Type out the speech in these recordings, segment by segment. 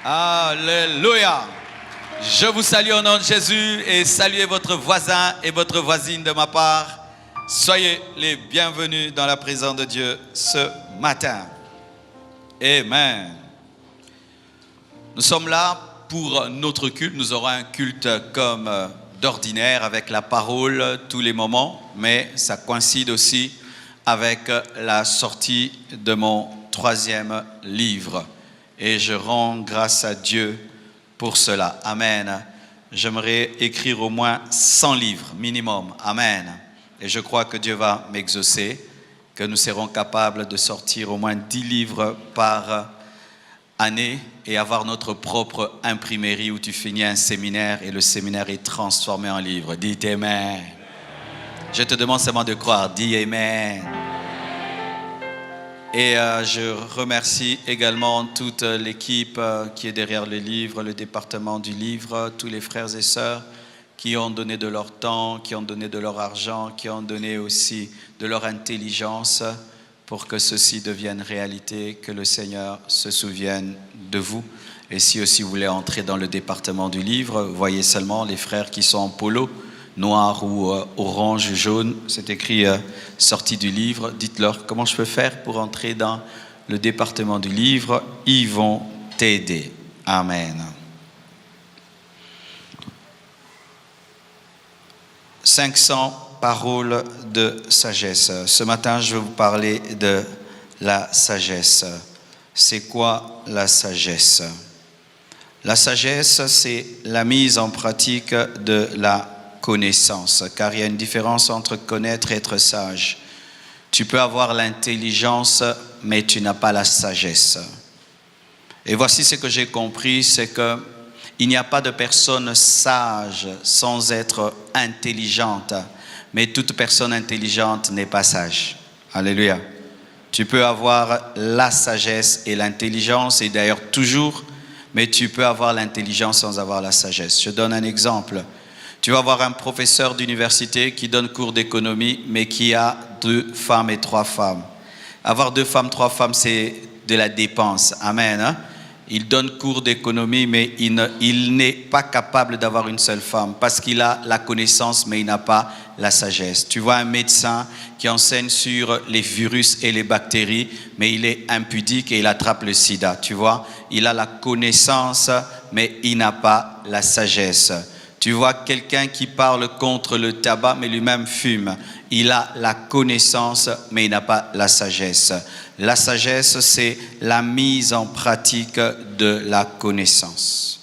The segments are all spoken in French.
Alléluia. Je vous salue au nom de Jésus et saluez votre voisin et votre voisine de ma part. Soyez les bienvenus dans la présence de Dieu ce matin. Amen. Nous sommes là pour notre culte. Nous aurons un culte comme d'ordinaire avec la parole tous les moments, mais ça coïncide aussi avec la sortie de mon 3e livre. Et je rends grâce à Dieu pour cela. Amen. J'aimerais écrire au moins 100 livres minimum. Amen. Et je crois que Dieu va m'exaucer, que nous serons capables de sortir au moins 10 livres par année et avoir notre propre imprimerie où tu finis un séminaire et le séminaire est transformé en livre. Dites Amen. Je te demande seulement de croire. Dis Amen. Et je remercie également toute l'équipe qui est derrière le livre, le département du livre, tous les frères et sœurs qui ont donné de leur temps, qui ont donné de leur argent, qui ont donné aussi de leur intelligence pour que ceci devienne réalité, que le Seigneur se souvienne de vous. Et si aussi vous voulez entrer dans le département du livre, voyez seulement les frères qui sont en polo, noir ou orange, jaune, c'est écrit sortie du livre. Dites-leur comment je peux faire pour entrer dans le département du livre. Ils vont t'aider. Amen. 500 paroles de sagesse. Ce matin, je vais vous parler de la sagesse. C'est quoi la sagesse? La sagesse, c'est la mise en pratique de la connaissance, car il y a une différence entre connaître et être sage. Tu peux avoir l'intelligence, mais tu n'as pas la sagesse. Et voici ce que j'ai compris, c'est que il n'y a pas de personne sage sans être intelligente, mais toute personne intelligente n'est pas sage. Alléluia. Tu peux avoir la sagesse et l'intelligence, et d'ailleurs toujours, mais tu peux avoir l'intelligence sans avoir la sagesse. Je donne un exemple. Tu vas avoir un professeur d'université qui donne cours d'économie, mais qui a 2 femmes et 3 femmes. Avoir 2 femmes, 3 femmes, c'est de la dépense. Amen. Hein? Il donne cours d'économie, mais il n'est pas capable d'avoir une seule femme parce qu'il a la connaissance, mais il n'a pas la sagesse. Tu vois un médecin qui enseigne sur les virus et les bactéries, mais il est impudique et il attrape le sida. Tu vois, il a la connaissance, mais il n'a pas la sagesse. Tu vois quelqu'un qui parle contre le tabac, mais lui-même fume. Il a la connaissance, mais il n'a pas la sagesse. La sagesse, c'est la mise en pratique de la connaissance.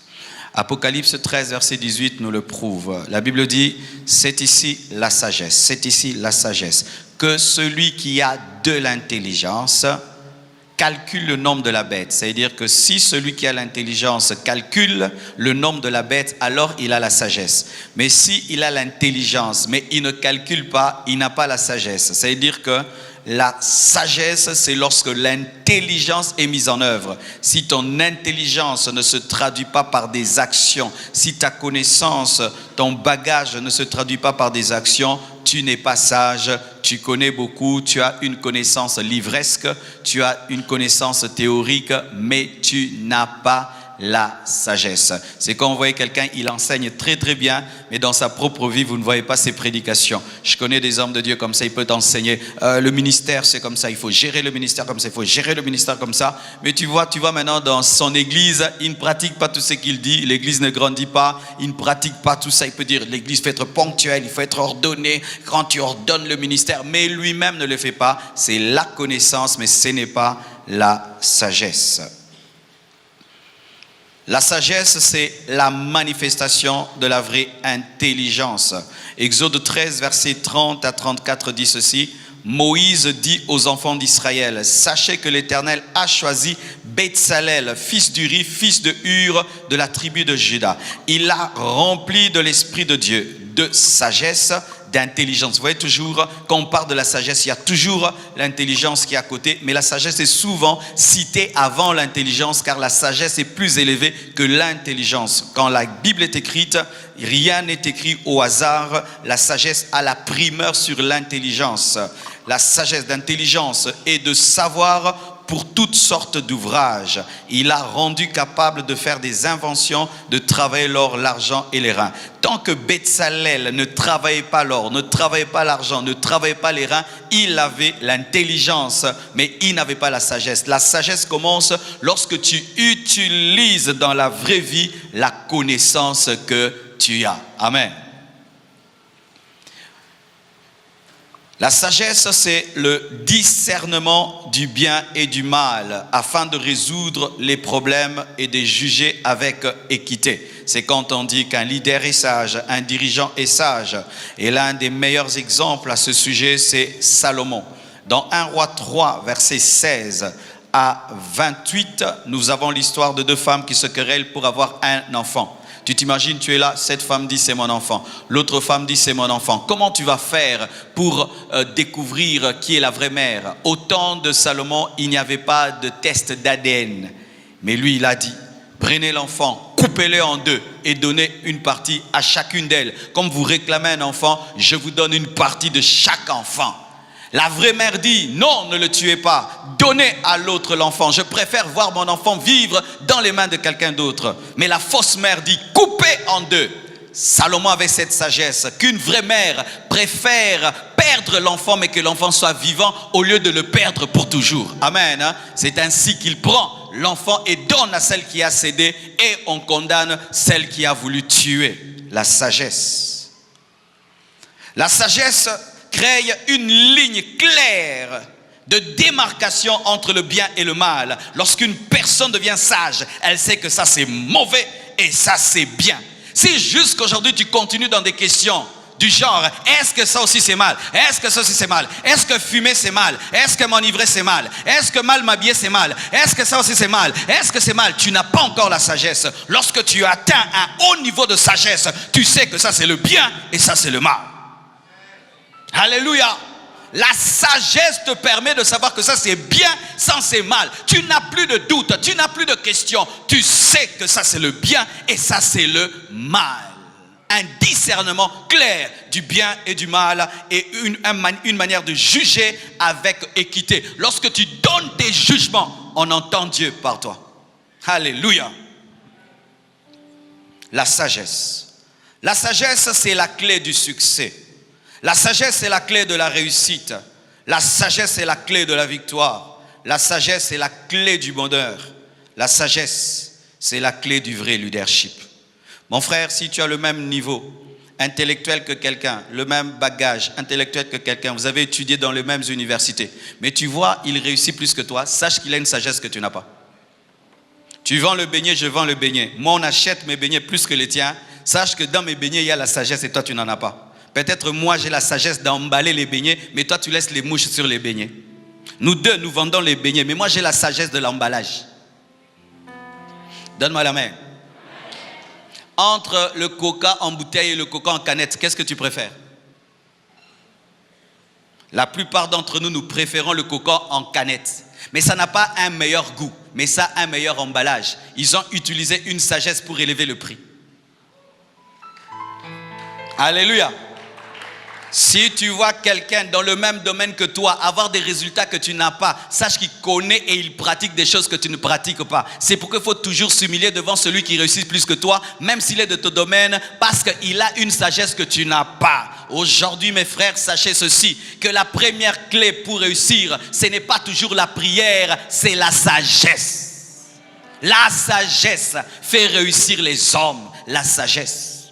Apocalypse 13, verset 18 nous le prouve. La Bible dit, c'est ici la sagesse, c'est ici la sagesse. Que celui qui a de l'intelligence calcule le nombre de la bête. C'est-à-dire que si celui qui a l'intelligence calcule le nombre de la bête, alors il a la sagesse. Mais si il a l'intelligence, mais il ne calcule pas, il n'a pas la sagesse. C'est-à-dire que la sagesse, c'est lorsque l'intelligence est mise en œuvre. Si ton intelligence ne se traduit pas par des actions, si ta connaissance, ton bagage ne se traduit pas par des actions, tu n'es pas sage, tu connais beaucoup, tu as une connaissance livresque, tu as une connaissance théorique, mais tu n'as pas la sagesse. C'est quand vous voyez quelqu'un, il enseigne très très bien, mais dans sa propre vie, vous ne voyez pas ses prédications. Je connais des hommes de Dieu comme ça, il peut t'enseigner. Le ministère, c'est comme ça, il faut gérer le ministère comme ça, il faut gérer le ministère comme ça. Mais tu vois maintenant dans son église, il ne pratique pas tout ce qu'il dit, l'église ne grandit pas, il ne pratique pas tout ça. Il peut dire, l'église faut être ponctuelle, il faut être ordonné quand tu ordonnes le ministère, mais lui-même ne le fait pas. C'est la connaissance, mais ce n'est pas la sagesse. La sagesse, c'est la manifestation de la vraie intelligence. Exode 13, versets 30 à 34 dit ceci. Moïse dit aux enfants d'Israël, sachez que l'Éternel a choisi Betsalel, fils d'Uri, fils de Hur, de la tribu de Juda. Il l'a rempli de l'Esprit de Dieu, de sagesse, d'intelligence. Vous voyez toujours, quand on parle de la sagesse, il y a toujours l'intelligence qui est à côté, mais la sagesse est souvent citée avant l'intelligence, car la sagesse est plus élevée que l'intelligence. Quand la Bible est écrite, rien n'est écrit au hasard. La sagesse a la primeur sur l'intelligence. La sagesse d'intelligence et de savoir pour toutes sortes d'ouvrages. Il l'a rendu capable de faire des inventions, de travailler l'or, l'argent et les reins. Tant que Bezalel ne travaillait pas l'or, ne travaillait pas l'argent, ne travaillait pas les reins, il avait l'intelligence, mais il n'avait pas la sagesse. La sagesse commence lorsque tu utilises dans la vraie vie la connaissance que tu as. Amen. La sagesse, c'est le discernement du bien et du mal afin de résoudre les problèmes et de juger avec équité. C'est quand on dit qu'un leader est sage, un dirigeant est sage. Et l'un des meilleurs exemples à ce sujet, c'est Salomon. Dans 1 Roi 3, verset 16 à 28, nous avons l'histoire de deux femmes qui se querellent pour avoir un enfant. Tu t'imagines, tu es là, cette femme dit c'est mon enfant, l'autre femme dit c'est mon enfant. Comment tu vas faire pour découvrir qui est la vraie mère? Au temps de Salomon, il n'y avait pas de test d'ADN. Mais lui, il a dit, prenez l'enfant, coupez-le en deux et donnez une partie à chacune d'elles. Comme vous réclamez un enfant, je vous donne une partie de chaque enfant. La vraie mère dit, non, ne le tuez pas, donnez à l'autre l'enfant. Je préfère voir mon enfant vivre dans les mains de quelqu'un d'autre. Mais la fausse mère dit, coupez en deux. Salomon avait cette sagesse qu'une vraie mère préfère perdre l'enfant, mais que l'enfant soit vivant au lieu de le perdre pour toujours. Amen. C'est ainsi qu'il prend l'enfant et donne à celle qui a cédé et on condamne celle qui a voulu tuer. La sagesse. La sagesse crée une ligne claire de démarcation entre le bien et le mal. Lorsqu'une personne devient sage, elle sait que ça c'est mauvais et ça c'est bien. Si jusqu'aujourd'hui tu continues dans des questions du genre, est-ce que ça aussi c'est mal? Est-ce que ça aussi c'est mal? Est-ce que fumer c'est mal? Est-ce que m'enivrer c'est mal? Est-ce que mal m'habiller c'est mal? Est-ce que ça aussi c'est mal? Est-ce que c'est mal? Tu n'as pas encore la sagesse. Lorsque tu atteins un haut niveau de sagesse, tu sais que ça c'est le bien et ça c'est le mal. Alléluia. La sagesse te permet de savoir que ça c'est bien, ça c'est mal. Tu n'as plus de doute, tu n'as plus de questions. Tu sais que ça c'est le bien et ça c'est le mal. Un discernement clair du bien et du mal et une manière de juger avec équité. Lorsque tu donnes tes jugements, on entend Dieu par toi. Alléluia. La sagesse. La sagesse, c'est la clé du succès. La sagesse est la clé de la réussite. La sagesse est la clé de la victoire. La sagesse est la clé du bonheur. La sagesse, c'est la clé du vrai leadership. Mon frère, si tu as le même niveau intellectuel que quelqu'un, le même bagage intellectuel que quelqu'un, vous avez étudié dans les mêmes universités, mais tu vois, il réussit plus que toi, sache qu'il a une sagesse que tu n'as pas. Tu vends le beignet, je vends le beignet. Moi, on achète mes beignets plus que les tiens. Sache que dans mes beignets, il y a la sagesse et toi, tu n'en as pas. Peut-être moi j'ai la sagesse d'emballer les beignets, mais toi tu laisses les mouches sur les beignets. Nous deux, nous vendons les beignets, mais moi j'ai la sagesse de l'emballage. Donne-moi la main. Entre le coca en bouteille et le coca en canette, qu'est-ce que tu préfères? La plupart d'entre nous, nous préférons le coca en canette. Mais ça n'a pas un meilleur goût, mais ça a un meilleur emballage. Ils ont utilisé une sagesse pour élever le prix. Alléluia. Si tu vois quelqu'un dans le même domaine que toi avoir des résultats que tu n'as pas, sache qu'il connaît et il pratique des choses que tu ne pratiques pas. C'est pourquoi il faut toujours s'humilier devant celui qui réussit plus que toi, même s'il est de ton domaine, parce qu'il a une sagesse que tu n'as pas. Aujourd'hui, mes frères, sachez ceci, que la première clé pour réussir, ce n'est pas toujours la prière, c'est la sagesse. La sagesse fait réussir les hommes, la sagesse.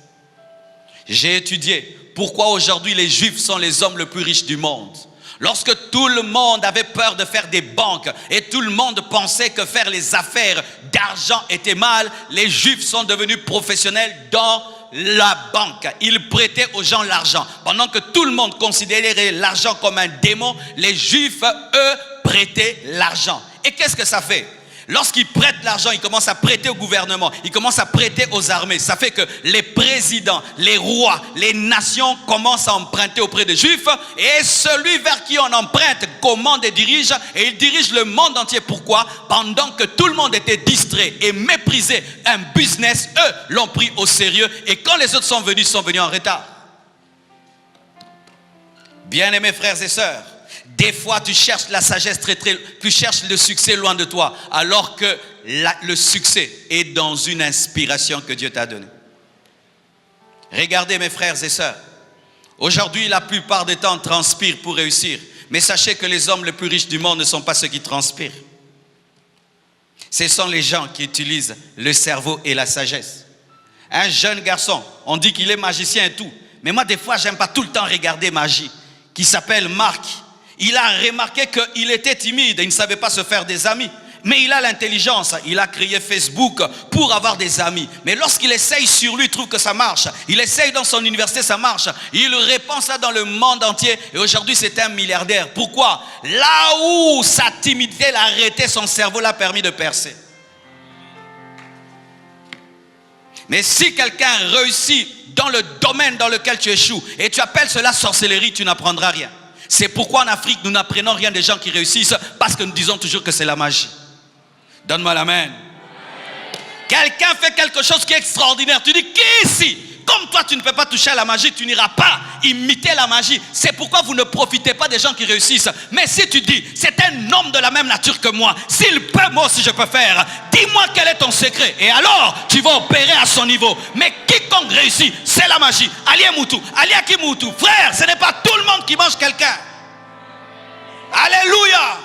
J'ai étudié pourquoi aujourd'hui les Juifs sont les hommes les plus riches du monde. Lorsque tout le monde avait peur de faire des banques et tout le monde pensait que faire les affaires d'argent était mal, les Juifs sont devenus professionnels dans la banque. Ils prêtaient aux gens l'argent. Pendant que tout le monde considérait l'argent comme un démon, les Juifs, eux, prêtaient l'argent. Et qu'est-ce que ça fait? Lorsqu'ils prêtent l'argent, ils commencent à prêter au gouvernement, ils commencent à prêter aux armées. Ça fait que les présidents, les rois, les nations commencent à emprunter auprès des Juifs. Et celui vers qui on emprunte commande et dirige. Et il dirige le monde entier. Pourquoi? Pendant que tout le monde était distrait et méprisait un business, eux l'ont pris au sérieux. Et quand les autres sont venus en retard. Bien-aimés frères et sœurs, Des fois, tu cherches la sagesse tu cherches le succès loin de toi, alors que le succès est dans une inspiration que Dieu t'a donnée. Regardez mes frères et sœurs, aujourd'hui la plupart des temps on transpire pour réussir, mais sachez que les hommes les plus riches du monde ne sont pas ceux qui transpirent. Ce sont les gens qui utilisent le cerveau et la sagesse. Un jeune garçon, on dit qu'il est magicien et tout, mais moi des fois j'aime pas tout le temps regarder magie, qui s'appelle Marc. Il a remarqué qu'il était timide et il ne savait pas se faire des amis. Mais il a l'intelligence, il a créé Facebook pour avoir des amis. Mais lorsqu'il essaye sur lui, il trouve que ça marche. Il essaye dans son université, ça marche. Il répand ça dans le monde entier. Et aujourd'hui, c'est un milliardaire. Pourquoi? Là où sa timidité l'a arrêté, son cerveau l'a permis de percer. Mais si quelqu'un réussit dans le domaine dans lequel tu échoues, et tu appelles cela sorcellerie, tu n'apprendras rien. C'est pourquoi en Afrique, nous n'apprenons rien des gens qui réussissent, parce que nous disons toujours que c'est la magie. Donne-moi l'amen. Quelqu'un fait quelque chose qui est extraordinaire. Tu dis, qui ici? Comme toi, tu ne peux pas toucher à la magie, tu n'iras pas imiter la magie. C'est pourquoi vous ne profitez pas des gens qui réussissent. Mais si tu dis, c'est un homme de la même nature que moi, s'il peut, moi aussi je peux faire. Dis-moi quel est ton secret. Et alors, tu vas opérer à son niveau. Mais quiconque réussit, c'est la magie. Alia Moutou, Alia Kimoutou. Frère, ce n'est pas tout le monde qui mange quelqu'un. Alléluia.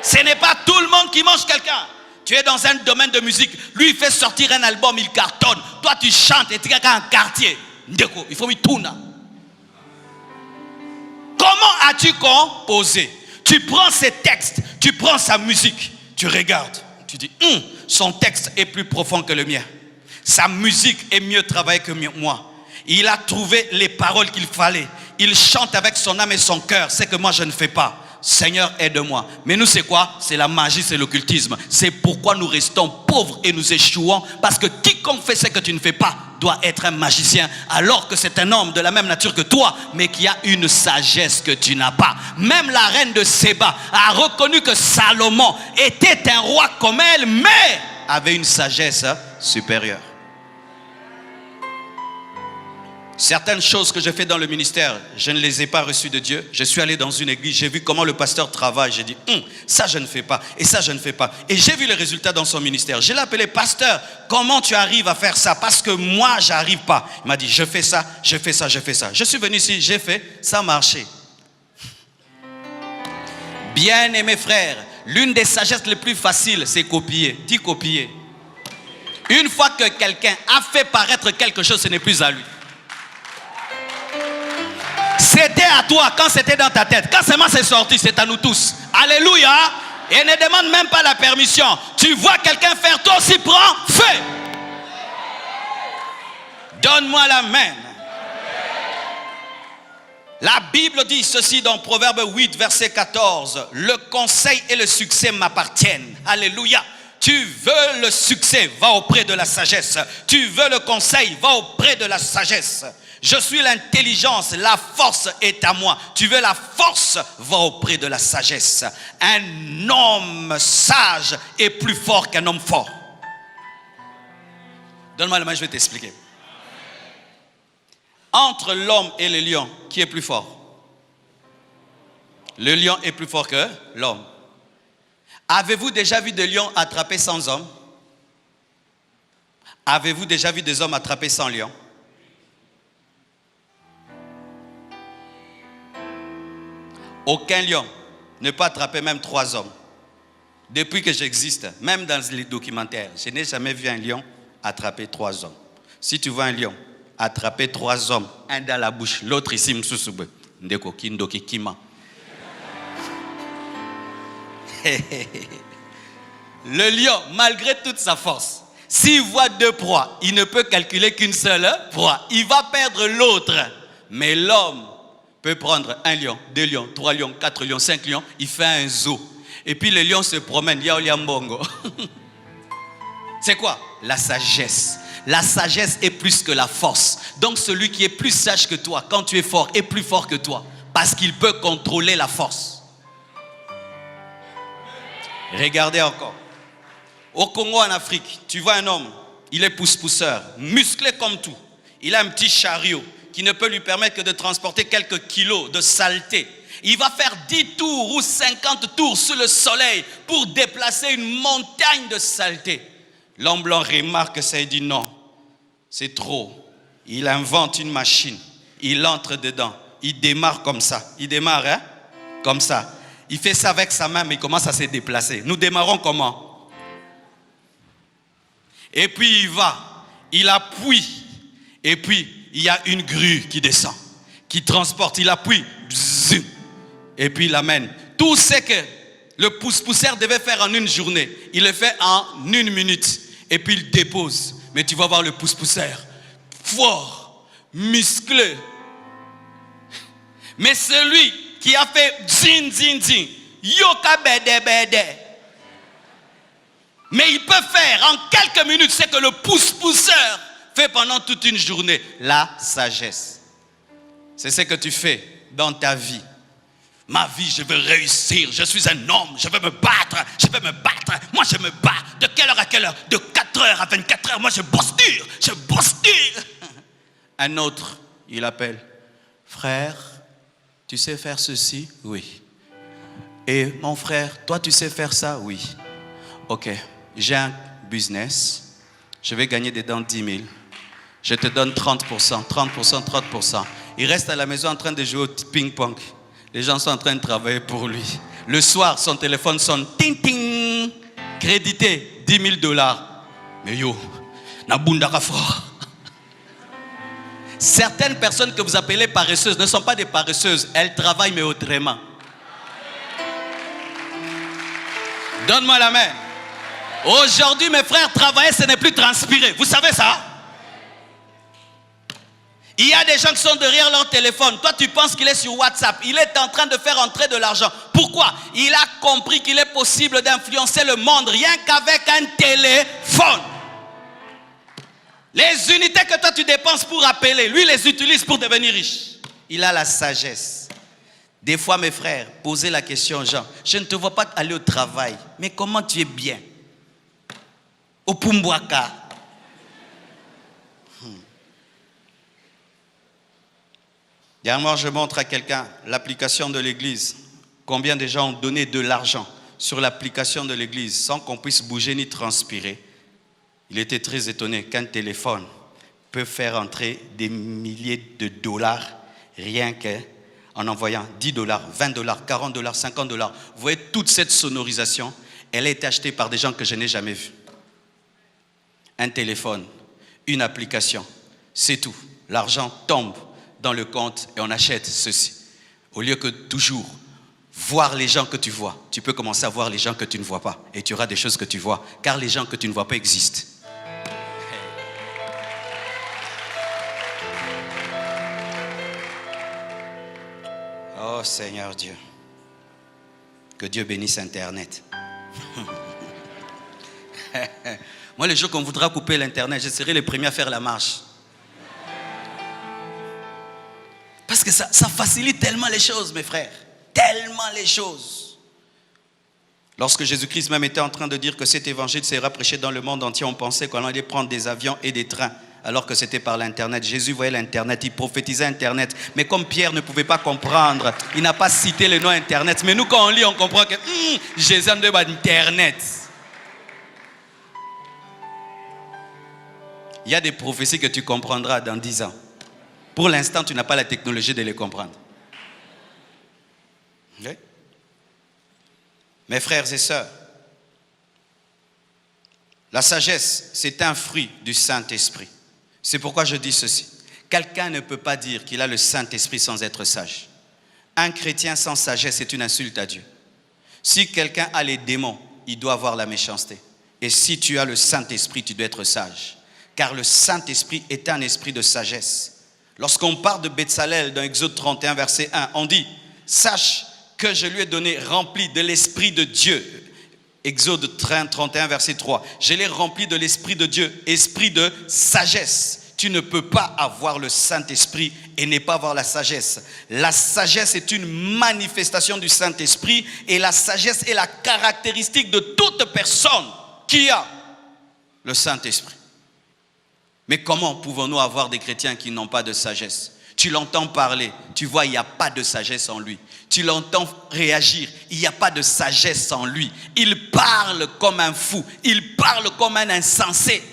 Ce n'est pas tout le monde qui mange quelqu'un. Tu es dans un domaine de musique, lui il fait sortir un album, il cartonne. Toi tu chantes et tu es dans un quartier. Il faut m'y tourner. Comment as-tu composé? Tu prends ses textes, tu prends sa musique, tu regardes. Tu dis, son texte est plus profond que le mien. Sa musique est mieux travaillée que moi. Il a trouvé les paroles qu'il fallait. Il chante avec son âme et son cœur. C'est que moi je ne fais pas. Seigneur, aide-moi. Mais nous, c'est quoi? C'est la magie, c'est l'occultisme. C'est pourquoi nous restons pauvres et nous échouons. Parce que quiconque fait ce que tu ne fais pas doit être un magicien. Alors que c'est un homme de la même nature que toi, mais qui a une sagesse que tu n'as pas. Même la reine de Séba a reconnu que Salomon était un roi comme elle, mais avait une sagesse supérieure. Certaines choses que je fais dans le ministère, je ne les ai pas reçues de Dieu. Je suis allé dans une église, j'ai vu comment le pasteur travaille. J'ai dit, ça je ne fais pas, et ça je ne fais pas. Et j'ai vu les résultats dans son ministère. Je l'ai appelé, pasteur, comment tu arrives à faire ça? Parce que moi, j'arrive pas. Il m'a dit, je fais ça, je fais ça, je fais ça. Je suis venu ici, j'ai fait, ça a marché. Bien-aimés frères, l'une des sagesses les plus faciles, c'est copier. Dis copier. Une fois que quelqu'un a fait paraître quelque chose, ce n'est plus à lui. C'était à toi quand c'était dans ta tête. Quand seulement c'est sorti, c'est à nous tous. Alléluia. Et ne demande même pas la permission. Tu vois quelqu'un faire, toi aussi prends, fais. Donne-moi la main. La Bible dit ceci dans Proverbe 8, verset 14. Le conseil et le succès m'appartiennent. Alléluia. Tu veux le succès, va auprès de la sagesse. Tu veux le conseil, va auprès de la sagesse. Je suis l'intelligence, la force est à moi. Tu veux la force, va auprès de la sagesse. Un homme sage est plus fort qu'un homme fort. Donne-moi la main, je vais t'expliquer. Entre l'homme et le lion, qui est plus fort? Le lion est plus fort que l'homme. Avez-vous déjà vu des lions attrapés sans hommes? Avez-vous déjà vu des hommes attrapés sans lions? Aucun lion ne peut attraper même 3 hommes. Depuis que j'existe, même dans les documentaires, je n'ai jamais vu un lion attraper 3 hommes. Si tu vois un lion attraper 3 hommes, un dans la bouche, l'autre ici, msoussoube, ndeko kindoki kima. Le lion, malgré toute sa force, s'il voit 2 proies, il ne peut calculer qu'une seule proie. Il va perdre l'autre. Mais l'homme peut prendre 1 lion, 2 lions, 3 lions, 4 lions, 5 lions. Il fait un zoo. Et puis les lions se promènent. C'est quoi? La sagesse. La sagesse est plus que la force. Donc celui qui est plus sage que toi, quand tu es fort, est plus fort que toi. Parce qu'il peut contrôler la force. Regardez encore. Au Congo, en Afrique, tu vois un homme, il est pousse-pousseur, musclé comme tout. Il a un petit chariot qui ne peut lui permettre que de transporter quelques kilos de saleté. Il va faire 10 tours ou 50 tours sur le soleil pour déplacer une montagne de saleté. L'homme blanc remarque ça et dit non, c'est trop. Il invente une machine, il entre dedans, il démarre comme ça. Il démarre, hein? Comme ça. Il fait ça avec sa main, mais il commence à se déplacer. Nous démarrons comment? Et puis il va, il appuie, et puis il y a une grue qui descend, qui transporte, il appuie, et puis il amène. Tout ce que le pousse-pousseur devait faire en une journée, il le fait en 1 minute, et puis il dépose. Mais tu vas voir le pousse-pousseur, fort, musclé. Mais celui qui a fait zin zin zin, yoka bede bede. Mais il peut faire en quelques minutes ce que le pousse-pousseur fait pendant toute une journée. La sagesse. C'est ce que tu fais dans ta vie. Ma vie, je veux réussir. Je suis un homme. Je veux me battre. Je veux me battre. Moi, je me bats. De quelle heure à quelle heure? De 4 heures à 24 heures. Moi, je bosse dur. Je bosse dur. Un autre, il appelle. Frère, tu sais faire ceci? Oui. Et mon frère, toi, tu sais faire ça? Oui. Ok. J'ai un business. Je vais gagner dedans 10 000. Je te donne 30%, 30%, 30%. Il reste à la maison en train de jouer au ping-pong. Les gens sont en train de travailler pour lui. Le soir, son téléphone sonne. Ting, ting. Crédité, $10,000. Mais yo, Nabundaka fort. Certaines personnes que vous appelez paresseuses ne sont pas des paresseuses. Elles travaillent, mais autrement. Donne-moi la main. Aujourd'hui, mes frères, travailler, ce n'est plus transpirer. Vous savez ça? Il y a des gens qui sont derrière leur téléphone. Toi, tu penses qu'il est sur WhatsApp. Il est en train de faire entrer de l'argent. Pourquoi? Il a compris qu'il est possible d'influencer le monde rien qu'avec un téléphone. Les unités que toi, tu dépenses pour appeler, lui, les utilise pour devenir riche. Il a la sagesse. Des fois, mes frères, posez la question, Jean, je ne te vois pas aller au travail, mais comment tu es bien? Au Pumbwaka. Dernièrement, je montre à quelqu'un l'application de l'église. Combien de gens ont donné de l'argent sur l'application de l'église sans qu'on puisse bouger ni transpirer. Il était très étonné qu'un téléphone peut faire entrer des milliers de dollars rien qu'en envoyant $10, $20, $40, $50. Vous voyez toute cette sonorisation, elle a été achetée par des gens que je n'ai jamais vus. Un téléphone, une application, c'est tout. L'argent tombe dans le compte et on achète ceci. Au lieu que toujours voir les gens que tu vois, tu peux commencer à voir les gens que tu ne vois pas. Et tu auras des choses que tu vois, car les gens que tu ne vois pas existent. Oh Seigneur Dieu, que Dieu bénisse Internet. Moi, le jour qu'on voudra couper l'Internet, je serai le premier à faire la marche. Parce que ça facilite tellement les choses, mes frères. Tellement les choses. Lorsque Jésus-Christ même était en train de dire que cet évangile sera prêché dans le monde entier, on pensait qu'on allait prendre des avions et des trains, alors que c'était par l'Internet. Jésus voyait l'Internet, il prophétisait Internet. Mais comme Pierre ne pouvait pas comprendre, il n'a pas cité le nom Internet. Mais nous, quand on lit, on comprend que Jésus a dit Internet. Il y a des prophéties que tu comprendras dans 10 ans. Pour l'instant, tu n'as pas la technologie de les comprendre. Okay? Mes frères et sœurs, la sagesse, c'est un fruit du Saint-Esprit. C'est pourquoi je dis ceci. Quelqu'un ne peut pas dire qu'il a le Saint-Esprit sans être sage. Un chrétien sans sagesse, c'est une insulte à Dieu. Si quelqu'un a les démons, il doit avoir la méchanceté. Et si tu as le Saint-Esprit, tu dois être sage. Car le Saint-Esprit est un esprit de sagesse. Lorsqu'on parle de Betsalel dans Exode 31, verset 1, on dit « Sache que je lui ai donné rempli de l'Esprit de Dieu. » Exode 31, verset 3. « Je l'ai rempli de l'Esprit de Dieu, esprit de sagesse. » Tu ne peux pas avoir le Saint-Esprit et ne pas avoir la sagesse. La sagesse est une manifestation du Saint-Esprit et la sagesse est la caractéristique de toute personne qui a le Saint-Esprit. Mais comment pouvons-nous avoir des chrétiens qui n'ont pas de sagesse? Tu l'entends parler, tu vois, il n'y a pas de sagesse en lui. Tu l'entends réagir, il n'y a pas de sagesse en lui. Il parle comme un fou, il parle comme un insensé.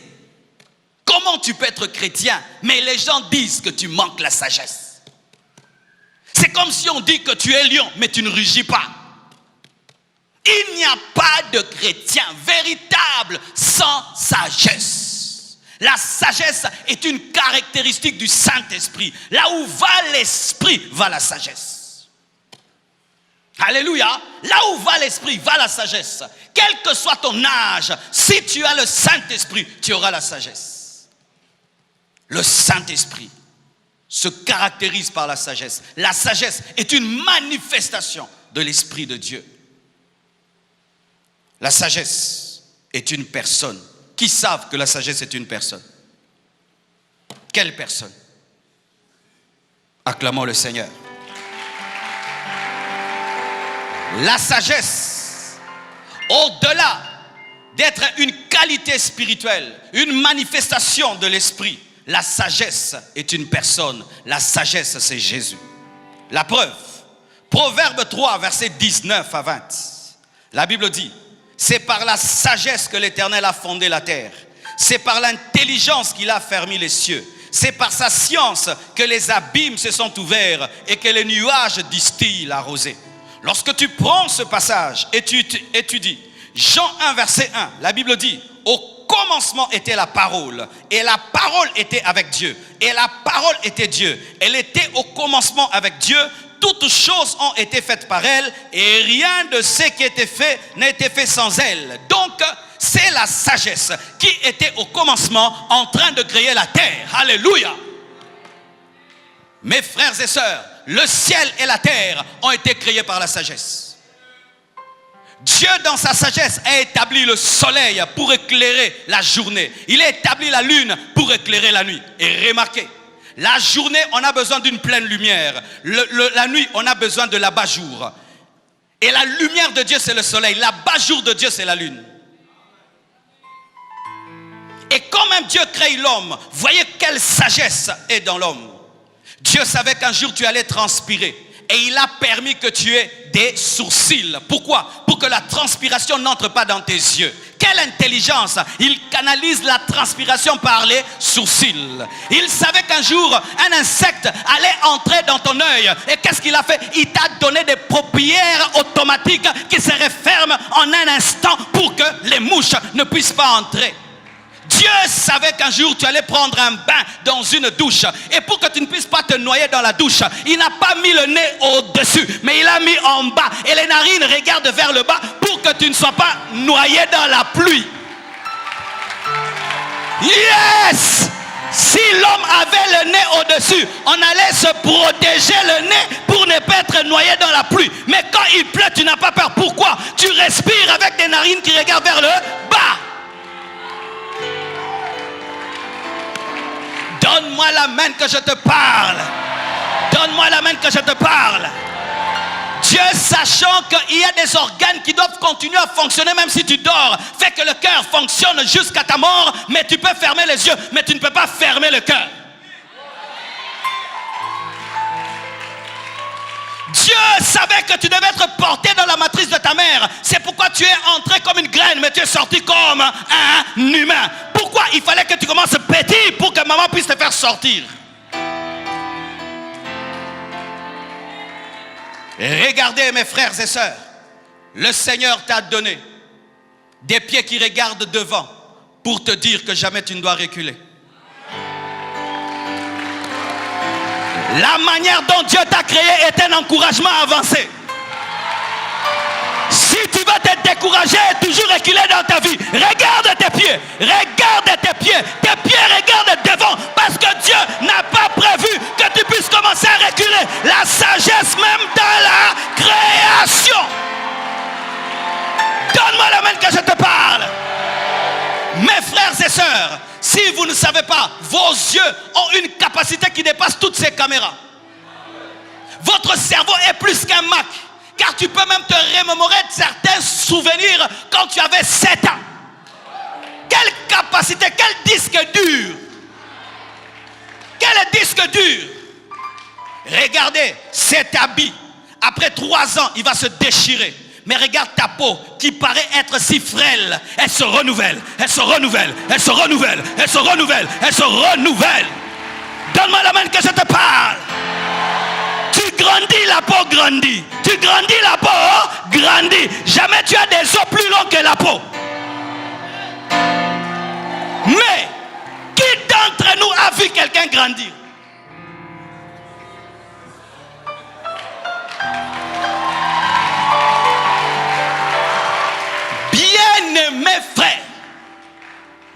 Comment tu peux être chrétien, mais les gens disent que tu manques la sagesse? C'est comme si on dit que tu es lion, mais tu ne rugis pas. Il n'y a pas de chrétien véritable sans sagesse. La sagesse est une caractéristique du Saint-Esprit. Là où va l'Esprit, va la sagesse. Alléluia. Là où va l'Esprit, va la sagesse. Quel que soit ton âge, si tu as le Saint-Esprit, tu auras la sagesse. Le Saint-Esprit se caractérise par la sagesse. La sagesse est une manifestation de l'Esprit de Dieu. La sagesse est une personne. Qui savent que la sagesse est une personne? Quelle personne? Acclamons le Seigneur. La sagesse, au-delà d'être une qualité spirituelle, une manifestation de l'esprit, la sagesse est une personne. La sagesse, c'est Jésus. La preuve, Proverbe 3, versets 19 à 20. La Bible dit: c'est par la sagesse que l'Éternel a fondé la terre. C'est par l'intelligence qu'il a fermé les cieux. C'est par sa science que les abîmes se sont ouverts et que les nuages distillent la rosée. Lorsque tu prends ce passage et tu étudies Jean 1, verset 1, la Bible dit: au commencement était la parole, et la parole était avec Dieu, et la parole était Dieu. Elle était au commencement avec Dieu. Toutes choses ont été faites par elle, et rien de ce qui était fait n'a été fait sans elle. Donc, c'est la sagesse qui était au commencement en train de créer la terre. Alléluia. Mes frères et sœurs, le ciel et la terre ont été créés par la sagesse. Dieu, dans sa sagesse, a établi le soleil pour éclairer la journée. Il a établi la lune pour éclairer la nuit. Et remarquez, la journée, on a besoin d'une pleine lumière. La nuit, on a besoin de l'abat-jour. Et la lumière de Dieu, c'est le soleil. L'abat-jour de Dieu, c'est la lune. Et quand même Dieu crée l'homme, voyez quelle sagesse est dans l'homme. Dieu savait qu'un jour tu allais transpirer. Et il a permis que tu aies des sourcils. Pourquoi? Pour que la transpiration n'entre pas dans tes yeux. Quelle intelligence! Il canalise la transpiration par les sourcils. Il savait qu'un jour, un insecte allait entrer dans ton œil. Et qu'est-ce qu'il a fait? Il t'a donné des paupières automatiques qui se referment en un instant pour que les mouches ne puissent pas entrer. Dieu savait qu'un jour tu allais prendre un bain dans une douche. Et pour que tu ne puisses pas te noyer dans la douche, il n'a pas mis le nez au-dessus, mais il a mis en bas. Et les narines regardent vers le bas pour que tu ne sois pas noyé dans la pluie. Yes! Si l'homme avait le nez au-dessus, on allait se protéger le nez pour ne pas être noyé dans la pluie. Mais quand il pleut, tu n'as pas peur. Pourquoi? Tu respires avec des narines qui regardent vers le bas. Donne-moi la main que je te parle. Donne-moi la main que je te parle. Dieu, sachant qu'il y a des organes qui doivent continuer à fonctionner même si tu dors, fait que le cœur fonctionne jusqu'à ta mort, mais tu peux fermer les yeux, mais tu ne peux pas fermer le cœur. Dieu savait que tu devais être porté dans la matrice de ta mère. C'est pourquoi tu es entré comme une graine, mais tu es sorti comme un humain. Pourquoi il fallait que tu commences petit pour que maman puisse te faire sortir? Et regardez, mes frères et sœurs, le Seigneur t'a donné des pieds qui regardent devant pour te dire que jamais tu ne dois reculer. La manière dont Dieu t'a créé est un encouragement à avancer. Si tu vas te décourager et toujours reculer dans ta vie, regarde tes pieds, tes pieds regardent devant, parce que Dieu n'a pas prévu que tu puisses commencer à reculer. La sagesse même dans la création. Donne-moi la main que je te parle. Mes frères et sœurs, si vous ne savez pas, vos yeux ont une capacité qui dépasse toutes ces caméras. Votre cerveau est plus qu'un Mac, car tu peux même te remémorer de certains souvenirs quand tu avais 7 ans. Quelle capacité, quel disque dur. Quel disque dur. Regardez, cet habit, après 3 ans, il va se déchirer. Mais regarde ta peau qui paraît être si frêle. Elle se renouvelle, elle se renouvelle, elle se renouvelle, elle se renouvelle, elle se renouvelle. Donne-moi la main que je te parle. Tu grandis, la peau grandit. Tu grandis, la peau grandit. Jamais tu as des os plus longs que la peau. Mais, qui d'entre nous a vu quelqu'un grandir? Bien-aimé frère,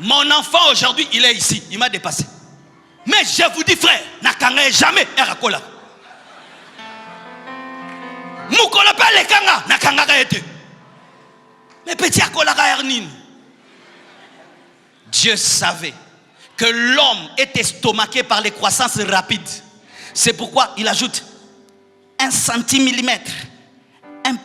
mon enfant aujourd'hui, il est ici. Il m'a dépassé. Mais je vous dis frère, nakanga jamais erakola. Mukolo pa lekanga nakanga ka ete. Mais petit akola ka ernine. Dieu savait que l'homme est estomaqué par les croissances rapides. C'est pourquoi il ajoute 1 centimètre, un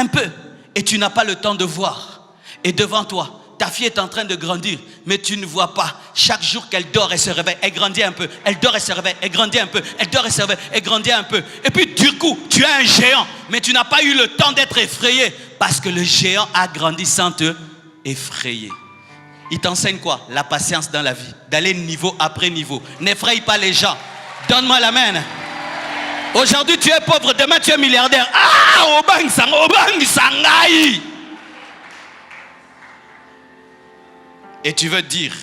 peu, et tu n'as pas le temps de voir. Et devant toi, ta fille est en train de grandir, mais tu ne vois pas. Chaque jour qu'elle dort, elle se réveille, elle grandit un peu. Elle dort, elle se réveille, elle grandit un peu. Elle dort, elle se réveille, elle grandit un peu. Et puis du coup, tu as un géant, mais tu n'as pas eu le temps d'être effrayé, parce que le géant a grandi sans te effrayer. Il t'enseigne quoi? La patience dans la vie, d'aller niveau après niveau. N'effraie pas les gens. Donne-moi la main. Aujourd'hui tu es pauvre, demain tu es milliardaire. Ah, obang sangai. Et tu veux dire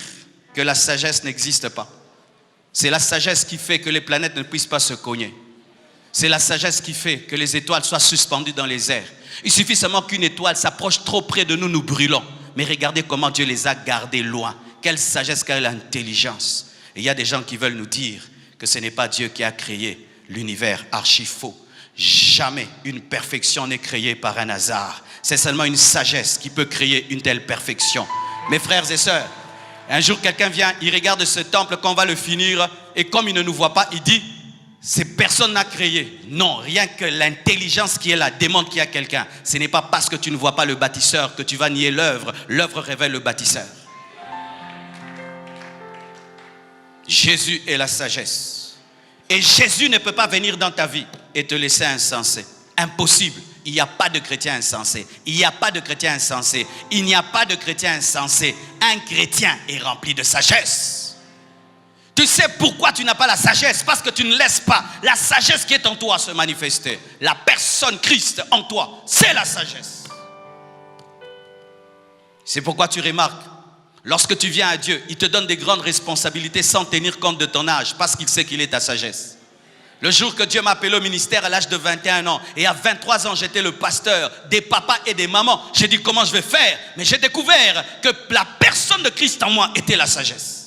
que la sagesse n'existe pas. C'est la sagesse qui fait que les planètes ne puissent pas se cogner. C'est la sagesse qui fait que les étoiles soient suspendues dans les airs. Il suffit seulement qu'une étoile s'approche trop près de nous, nous brûlons. Mais regardez comment Dieu les a gardés loin. Quelle sagesse, quelle intelligence. Et il y a des gens qui veulent nous dire que ce n'est pas Dieu qui a créé l'univers, archi faux. Jamais une perfection n'est créée par un hasard. C'est seulement une sagesse qui peut créer une telle perfection. Mes frères et sœurs, un jour quelqu'un vient, il regarde ce temple qu'on va le finir, et comme il ne nous voit pas, il dit, c'est personne n'a créé. Non, rien que l'intelligence qui est là démontre qu'il y a quelqu'un. Ce n'est pas parce que tu ne vois pas le bâtisseur que tu vas nier l'œuvre. L'œuvre révèle le bâtisseur. Jésus est la sagesse. Et Jésus ne peut pas venir dans ta vie et te laisser insensé. Impossible. Il n'y a pas de chrétien insensé. Il n'y a pas de chrétien insensé. Il n'y a pas de chrétien insensé. Un chrétien est rempli de sagesse. Tu sais pourquoi tu n'as pas la sagesse? Parce que tu ne laisses pas la sagesse qui est en toi se manifester. La personne Christ en toi, c'est la sagesse. C'est pourquoi tu remarques, lorsque tu viens à Dieu, il te donne des grandes responsabilités sans tenir compte de ton âge, parce qu'il sait qu'il est ta sagesse. Le jour que Dieu m'a appelé au ministère à l'âge de 21 ans, et à 23 ans j'étais le pasteur des papas et des mamans, j'ai dit comment je vais faire? Mais j'ai découvert que la personne de Christ en moi était la sagesse.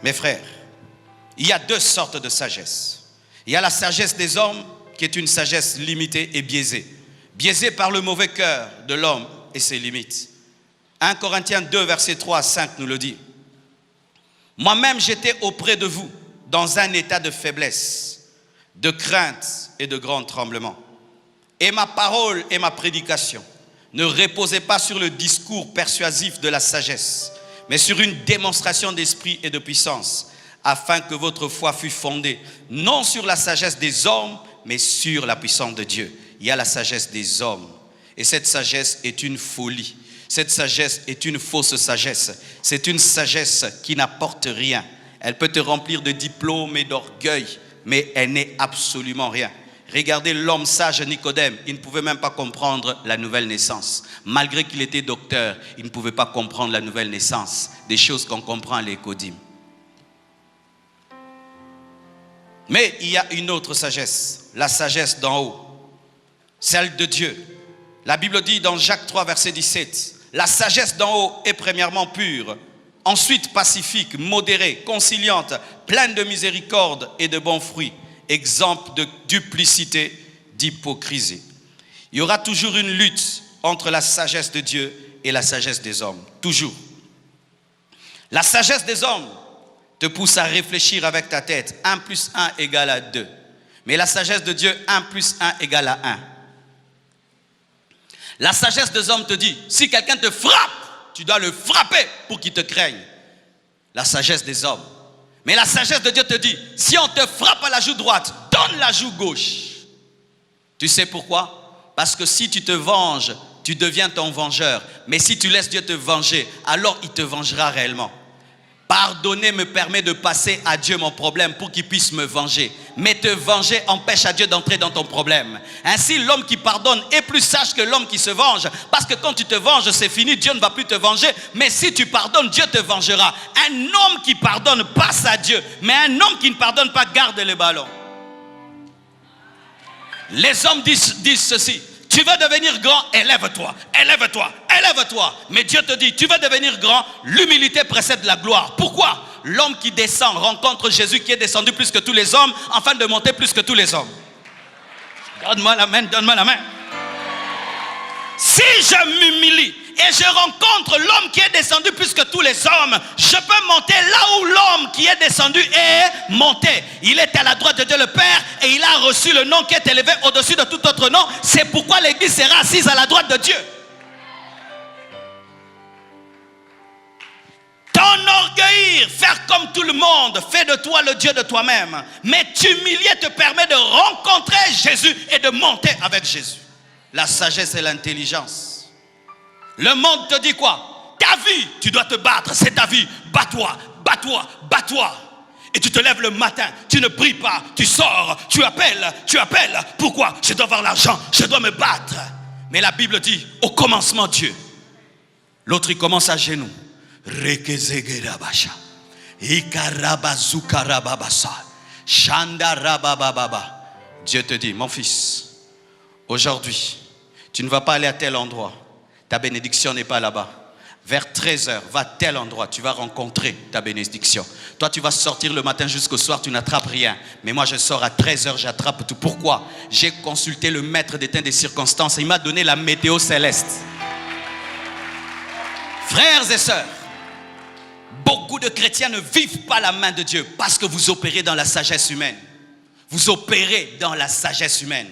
Mes frères, il y a 2 sortes de sagesse. Il y a la sagesse des hommes qui est une sagesse limitée et biaisée. Biaisée par le mauvais cœur de l'homme et ses limites. 1 Corinthiens 2, versets 3 à 5 nous le dit. Moi-même j'étais auprès de vous dans un état de faiblesse, de crainte et de grand tremblement. Et ma parole et ma prédication ne reposaient pas sur le discours persuasif de la sagesse, mais sur une démonstration d'esprit et de puissance, afin que votre foi fût fondée, non sur la sagesse des hommes, mais sur la puissance de Dieu. Il y a la sagesse des hommes, et cette sagesse est une folie. Cette sagesse est une fausse sagesse. C'est une sagesse qui n'apporte rien. Elle peut te remplir de diplômes et d'orgueil, mais elle n'est absolument rien. Regardez l'homme sage Nicodème, il ne pouvait même pas comprendre la nouvelle naissance. Malgré qu'il était docteur, il ne pouvait pas comprendre la nouvelle naissance, des choses qu'on comprend à l'écodime. Mais il y a une autre sagesse, la sagesse d'en haut, celle de Dieu. La Bible dit dans Jacques 3, verset 17, la sagesse d'en haut est premièrement pure, ensuite pacifique, modérée, conciliante, pleine de miséricorde et de bons fruits, exemple de duplicité, d'hypocrisie. Il y aura toujours une lutte entre la sagesse de Dieu et la sagesse des hommes. Toujours. La sagesse des hommes te pousse à réfléchir avec ta tête. 1 plus 1 égale à 2. Mais la sagesse de Dieu, 1 plus 1 égale à 1. La sagesse des hommes te dit, si quelqu'un te frappe, tu dois le frapper pour qu'il te craigne. la sagesse des hommes. Mais la sagesse de Dieu te dit, si on te frappe à la joue droite, donne la joue gauche. Tu sais pourquoi? Parce que si tu te venges, tu deviens ton vengeur. Mais si tu laisses Dieu te venger, alors il te vengera réellement. Pardonner me permet de passer à Dieu mon problème pour qu'il puisse me venger. Mais te venger empêche à Dieu d'entrer dans ton problème. Ainsi, l'homme qui pardonne est plus sage que l'homme qui se venge. Parce que quand tu te venges, c'est fini, Dieu ne va plus te venger. Mais si tu pardonnes, Dieu te vengera. Un homme qui pardonne passe à Dieu. Mais un homme qui ne pardonne pas garde le ballon. Les hommes disent ceci. Tu veux devenir grand, élève-toi, élève-toi, élève-toi. Mais Dieu te dit, tu veux devenir grand, l'humilité précède la gloire. Pourquoi? L'homme qui descend rencontre Jésus qui est descendu plus que tous les hommes, afin de monter plus que tous les hommes. Donne-moi la main, donne-moi la main. Si je m'humilie et je rencontre l'homme qui est descendu plus que tous les hommes, je peux monter là où l'homme qui est descendu est monté. Il est à la droite de Dieu le Père et il a reçu le nom qui est élevé au-dessus de tout autre nom. C'est pourquoi l'église sera assise à la droite de Dieu. T'enorgueillir, faire comme tout le monde, fais de toi le Dieu de toi-même. Mais t'humilier te permet de rencontrer Jésus et de monter avec Jésus. La sagesse et l'intelligence. Le monde te dit quoi? Ta vie, tu dois te battre, c'est ta vie. Bats-toi, bats-toi, bats-toi. Et tu te lèves le matin, tu ne pries pas, tu sors, tu appelles. Pourquoi? Je dois avoir l'argent, je dois me battre. Mais la Bible dit, au commencement Dieu. L'autre il commence à genoux. Dieu te dit, mon fils, aujourd'hui, tu ne vas pas aller à tel endroit. Ta bénédiction n'est pas là-bas. Vers 13h, va à tel endroit, tu vas rencontrer ta bénédiction. Toi, tu vas sortir le matin jusqu'au soir, tu n'attrapes rien. Mais moi, je sors à 13h, j'attrape tout. Pourquoi? J'ai consulté le maître des temps des circonstances et il m'a donné la météo céleste. Frères et sœurs, beaucoup de chrétiens ne vivent pas la main de Dieu parce que vous opérez dans la sagesse humaine. Vous opérez dans la sagesse humaine.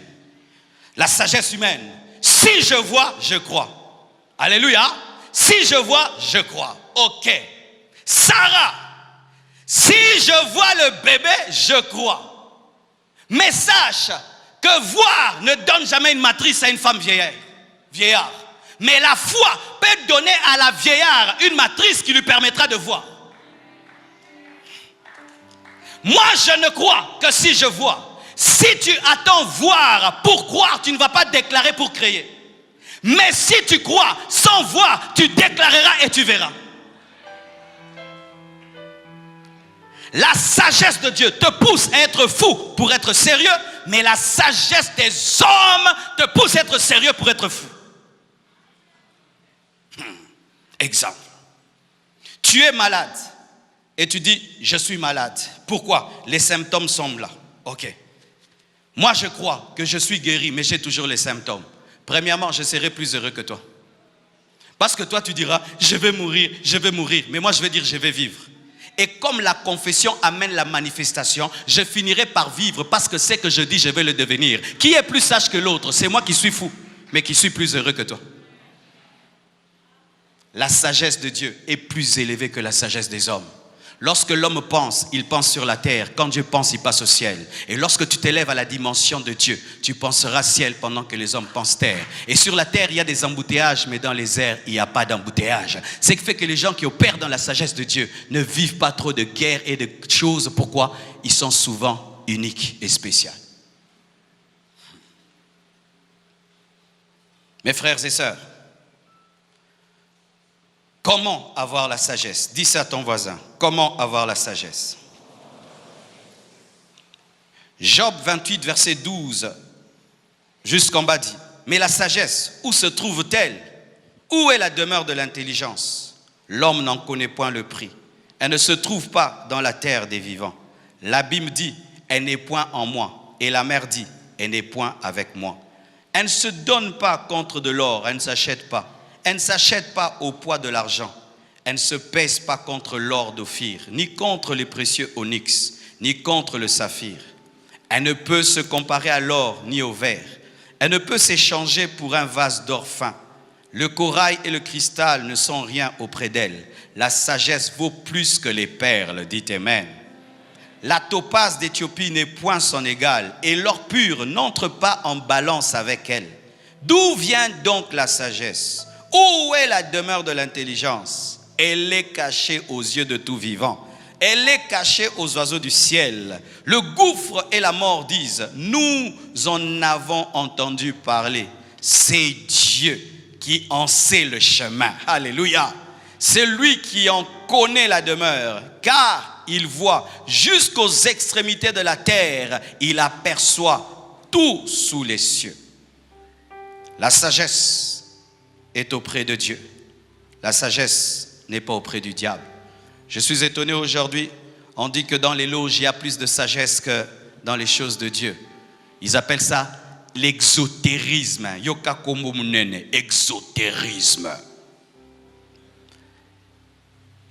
La sagesse humaine. Si je vois, je crois. Alléluia. Si je vois, je crois. Ok. Sarah. Si je vois le bébé, je crois. Mais sache que voir ne donne jamais une matrice à une femme vieillard. Mais la foi peut donner à la vieillard une matrice qui lui permettra de voir. Moi, je ne crois que si je vois. Si tu attends voir pour croire, tu ne vas pas déclarer pour créer. Mais si tu crois sans voir, tu déclareras et tu verras. La sagesse de Dieu te pousse à être fou pour être sérieux, mais la sagesse des hommes te pousse à être sérieux pour être fou. Exemple. Tu es malade et tu dis, je suis malade. Pourquoi? Les symptômes sont là. Ok. Moi, je crois que je suis guéri, mais j'ai toujours les symptômes. Premièrement, je serai plus heureux que toi. Parce que toi, tu diras, je vais mourir. Mais moi, je vais dire, je vais vivre. Et comme la confession amène la manifestation, je finirai par vivre parce que c'est que je dis, je vais le devenir. Qui est plus sage que l'autre? C'est moi qui suis fou, mais qui suis plus heureux que toi. La sagesse de Dieu est plus élevée que la sagesse des hommes. Lorsque l'homme pense, il pense sur la terre. Quand Dieu pense, il passe au ciel. Et lorsque tu t'élèves à la dimension de Dieu, tu penseras ciel pendant que les hommes pensent terre. Et sur la terre, il y a des embouteillages, mais dans les airs, il n'y a pas d'embouteillage. Ce qui fait que les gens qui opèrent dans la sagesse de Dieu ne vivent pas trop de guerres et de choses. Pourquoi? Ils sont souvent uniques et spéciaux. Mes frères et sœurs, comment avoir la sagesse? Dis ça à ton voisin. Comment avoir la sagesse? Job 28, verset 12, jusqu'en bas dit, mais la sagesse, où se trouve-t-elle? Où est la demeure de l'intelligence? L'homme n'en connaît point le prix. Elle ne se trouve pas dans la terre des vivants. L'abîme dit, elle n'est point en moi. Et la mer dit, elle n'est point avec moi. Elle ne se donne pas contre de l'or, elle ne s'achète pas. Elle ne s'achète pas au poids de l'argent. Elle ne se pèse pas contre l'or d'Ophir, ni contre les précieux onyx, ni contre le saphir. Elle ne peut se comparer à l'or, ni au verre. Elle ne peut s'échanger pour un vase d'or fin. Le corail et le cristal ne sont rien auprès d'elle. La sagesse vaut plus que les perles, dites Amen. La topaze d'Éthiopie n'est point son égale, et l'or pur n'entre pas en balance avec elle. D'où vient donc la sagesse? Où est la demeure de l'intelligence? Elle est cachée aux yeux de tout vivant. Elle est cachée aux oiseaux du ciel. Le gouffre et la mort disent, nous en avons entendu parler. C'est Dieu qui en sait le chemin. Alléluia. C'est lui qui en connaît la demeure, car il voit jusqu'aux extrémités de la terre. Il aperçoit tout sous les cieux. La sagesse est auprès de Dieu. La sagesse n'est pas auprès du diable. Je suis étonné aujourd'hui, on dit que dans les loges, il y a plus de sagesse que dans les choses de Dieu. Ils appellent ça l'exotérisme. Yoka komo munene, exotérisme.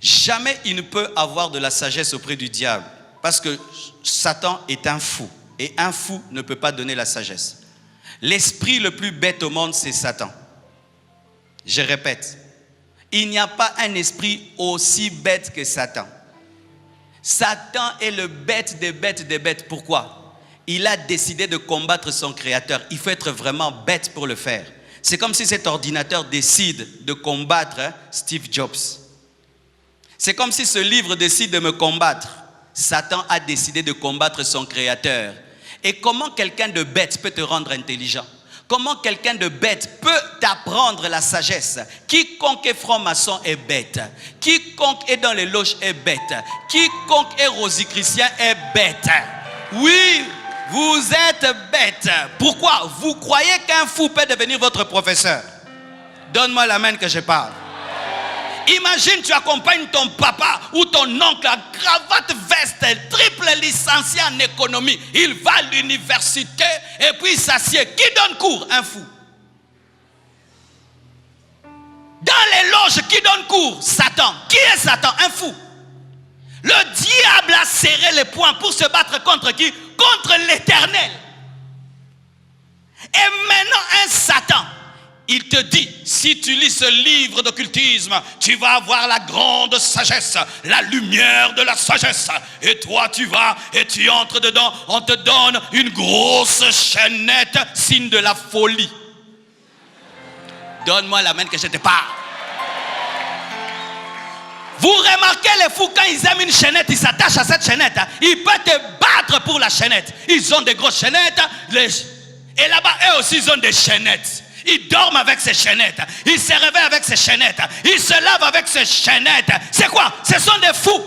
Jamais il ne peut avoir de la sagesse auprès du diable, parce que Satan est un fou, et un fou ne peut pas donner la sagesse. L'esprit le plus bête au monde, c'est Satan. Je répète, il n'y a pas un esprit aussi bête que Satan. Satan est le bête des bêtes des bêtes. Pourquoi? Il a décidé de combattre son créateur. Il faut être vraiment bête pour le faire. C'est comme si cet ordinateur décide de combattre Steve Jobs. C'est comme si ce livre décide de me combattre. Satan a décidé de combattre son créateur. Et comment quelqu'un de bête peut te rendre intelligent? Comment quelqu'un de bête peut t'apprendre la sagesse? Quiconque est franc-maçon est bête. Quiconque est dans les loges est bête. Quiconque est rosicrucien est bête. Oui, vous êtes bête. Pourquoi? Vous croyez qu'un fou peut devenir votre professeur? Donne-moi la main que je parle. Imagine, tu accompagnes ton papa ou ton oncle à cravate veste, triple licencié en économie. Il va à l'université et puis il s'assied. Qui donne cours? Un fou. Dans les loges, qui donne cours? Satan. Qui est Satan? Un fou. Le diable a serré les poings pour se battre contre qui? Contre l'Éternel. Et maintenant, un Satan, il te dit, si tu lis ce livre d'occultisme, tu vas avoir la grande sagesse, la lumière de la sagesse. Et toi, tu vas et tu entres dedans, on te donne une grosse chaînette, signe de la folie. Donne-moi la main que je te parle. Vous remarquez les fous, quand ils aiment une chaînette, ils s'attachent à cette chaînette. Ils peuvent te battre pour la chaînette. Ils ont des grosses chaînettes. Et là-bas, eux aussi, ils ont des chaînettes. Ils dorment avec ces chaînettes. Ils se réveillent avec ces chaînettes. Ils se lavent avec ces chaînettes. C'est quoi? Ce sont des fous.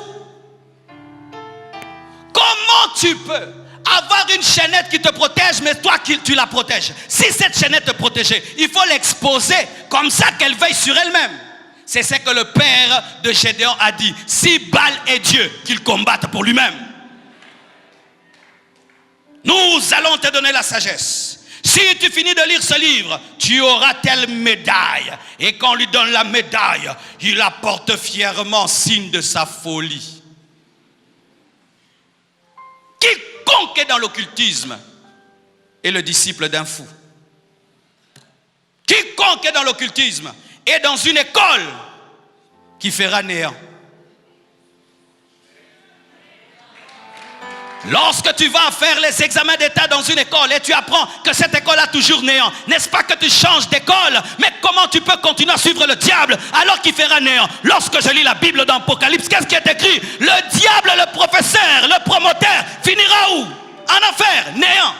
Comment tu peux avoir une chaînette qui te protège, mais toi tu la protèges? Si cette chaînette te protégeait, il faut l'exposer comme ça qu'elle veille sur elle-même. C'est ce que le père de Gédéon a dit. Si Baal est Dieu, qu'il combatte pour lui-même. Nous allons te donner la sagesse. Si tu finis de lire ce livre, tu auras telle médaille. Et quand on lui donne la médaille, il la porte fièrement, signe de sa folie. Quiconque est dans l'occultisme est le disciple d'un fou. Quiconque est dans l'occultisme est dans une école qui fera néant. Lorsque tu vas faire les examens d'état dans une école et tu apprends que cette école a toujours néant, n'est-ce pas que tu changes d'école? Mais comment tu peux continuer à suivre le diable alors qu'il fera néant? Lorsque je lis la Bible dans Apocalypse, qu'est-ce qui est écrit? Le diable, le professeur, le promoteur finira où? En enfer, néant.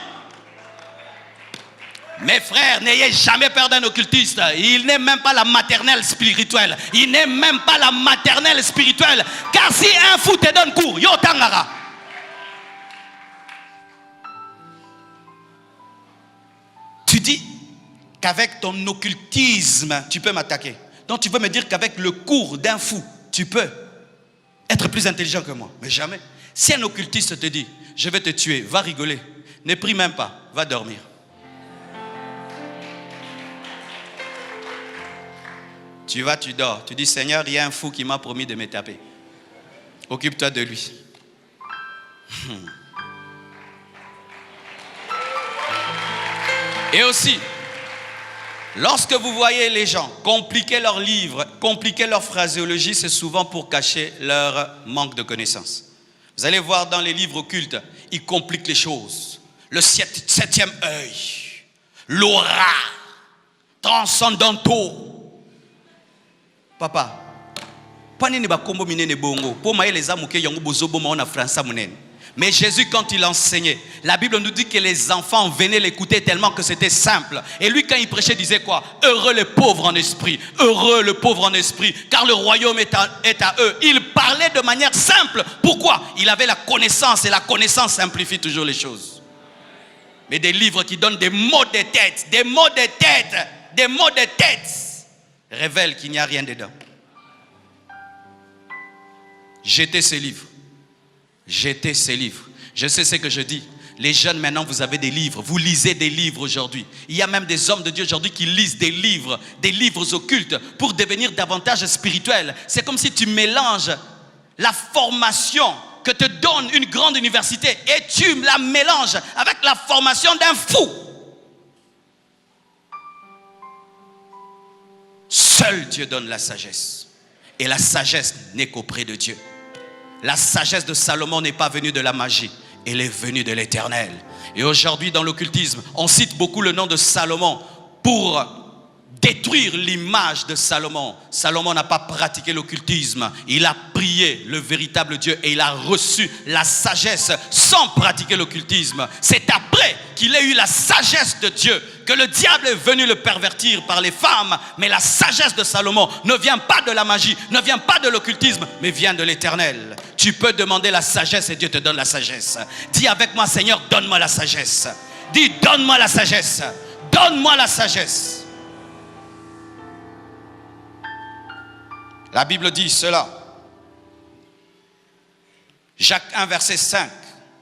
Mes frères, n'ayez jamais peur d'un occultiste. Il n'est même pas la maternelle spirituelle. Il n'est même pas la maternelle spirituelle. Car si un fou te donne cours, yo tangara. Tu dis qu'avec ton occultisme, tu peux m'attaquer. Donc tu veux me dire qu'avec le cours d'un fou, tu peux être plus intelligent que moi. Mais jamais. Si un occultiste te dit, je vais te tuer, va rigoler. Ne prie même pas, va dormir. Tu vas, tu dors. Tu dis, Seigneur, il y a un fou qui m'a promis de me taper. Occupe-toi de lui. Et aussi, Lorsque vous voyez les gens compliquer leurs livres, compliquer leur phraséologie, c'est souvent pour cacher leur manque de connaissances. Vous allez voir dans les livres occultes, ils compliquent les choses. Le septième œil, l'aura, transcendantaux. Papa, mais Jésus, quand il enseignait, la Bible nous dit que les enfants venaient l'écouter tellement que c'était simple. Et lui, quand il prêchait, disait quoi? Heureux les pauvres en esprit, heureux le pauvre en esprit, car le royaume est à eux. Il parlait de manière simple. Pourquoi? Il avait la connaissance, et la connaissance simplifie toujours les choses. Mais des livres qui donnent des mots de tête, des mots de tête, des mots de tête, révèlent qu'il n'y a rien dedans. Jetez ces livres. Jetez ces livres. Je sais ce que je dis. Les jeunes maintenant, vous avez des livres. Vous lisez des livres aujourd'hui. Il y a même des hommes de Dieu aujourd'hui qui lisent des livres occultes pour devenir davantage spirituels. C'est comme si tu mélanges la formation que te donne une grande université et tu la mélanges avec la formation d'un fou. Seul Dieu donne la sagesse. Et la sagesse n'est qu'auprès de Dieu. La sagesse de Salomon n'est pas venue de la magie, elle est venue de l'Éternel. Et aujourd'hui dans l'occultisme, on cite beaucoup le nom de Salomon pour détruire l'image de Salomon. Salomon n'a pas pratiqué l'occultisme, il a prié le véritable Dieu et il a reçu la sagesse sans pratiquer l'occultisme. C'est après qu'il ait eu la sagesse de Dieu que le diable est venu le pervertir par les femmes. Mais la sagesse de Salomon ne vient pas de la magie, ne vient pas de l'occultisme, mais vient de l'Éternel. Tu peux demander la sagesse et Dieu te donne la sagesse. Dis avec moi, Seigneur, donne-moi la sagesse. Dis, donne-moi la sagesse. Donne-moi la sagesse. La Bible dit cela. Jacques 1, verset 5.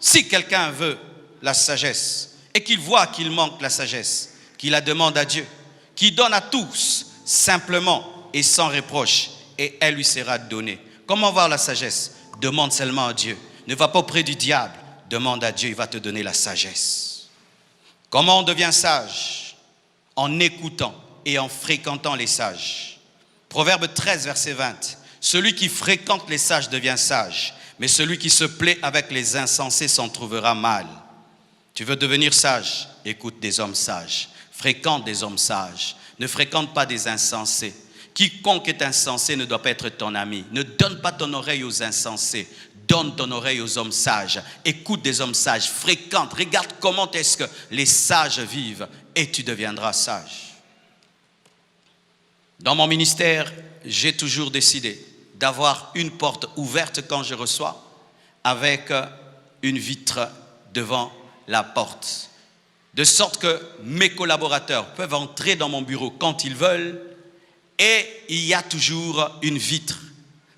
Si quelqu'un veut la sagesse et qu'il voit qu'il manque la sagesse, qu'il la demande à Dieu, qui donne à tous simplement et sans reproche, et elle lui sera donnée. Comment avoir la sagesse? Demande seulement à Dieu. Ne va pas auprès du diable. Demande à Dieu, il va te donner la sagesse. Comment on devient sage? En écoutant et en fréquentant les sages. Proverbe 13, verset 20. Celui qui fréquente les sages devient sage, mais celui qui se plaît avec les insensés s'en trouvera mal. Tu veux devenir sage? Écoute des hommes sages. Fréquente des hommes sages. Ne fréquente pas des insensés. Quiconque est insensé ne doit pas être ton ami. Ne donne pas ton oreille aux insensés. Donne ton oreille aux hommes sages. Écoute des hommes sages. Fréquente. Regarde comment est-ce que les sages vivent et tu deviendras sage. Dans mon ministère, j'ai toujours décidé d'avoir une porte ouverte quand je reçois avec une vitre devant la porte. De sorte que mes collaborateurs peuvent entrer dans mon bureau quand ils veulent et il y a toujours une vitre.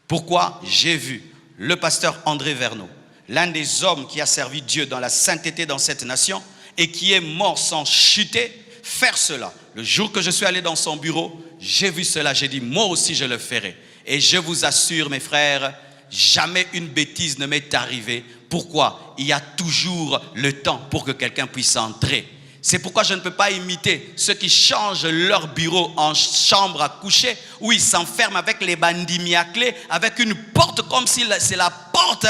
Pourquoi? J'ai vu le pasteur André Verneau, l'un des hommes qui a servi Dieu dans la sainteté dans cette nation et qui est mort sans chuter, faire cela. Le jour que je suis allé dans son bureau, j'ai vu cela, j'ai dit moi aussi je le ferai. Et je vous assure mes frères, jamais une bêtise ne m'est arrivée. Pourquoi? Il y a toujours le temps pour que quelqu'un puisse entrer. C'est pourquoi je ne peux pas imiter ceux qui changent leur bureau en chambre à coucher, où ils s'enferment avec les bandits à clé, avec une porte comme si c'est la porte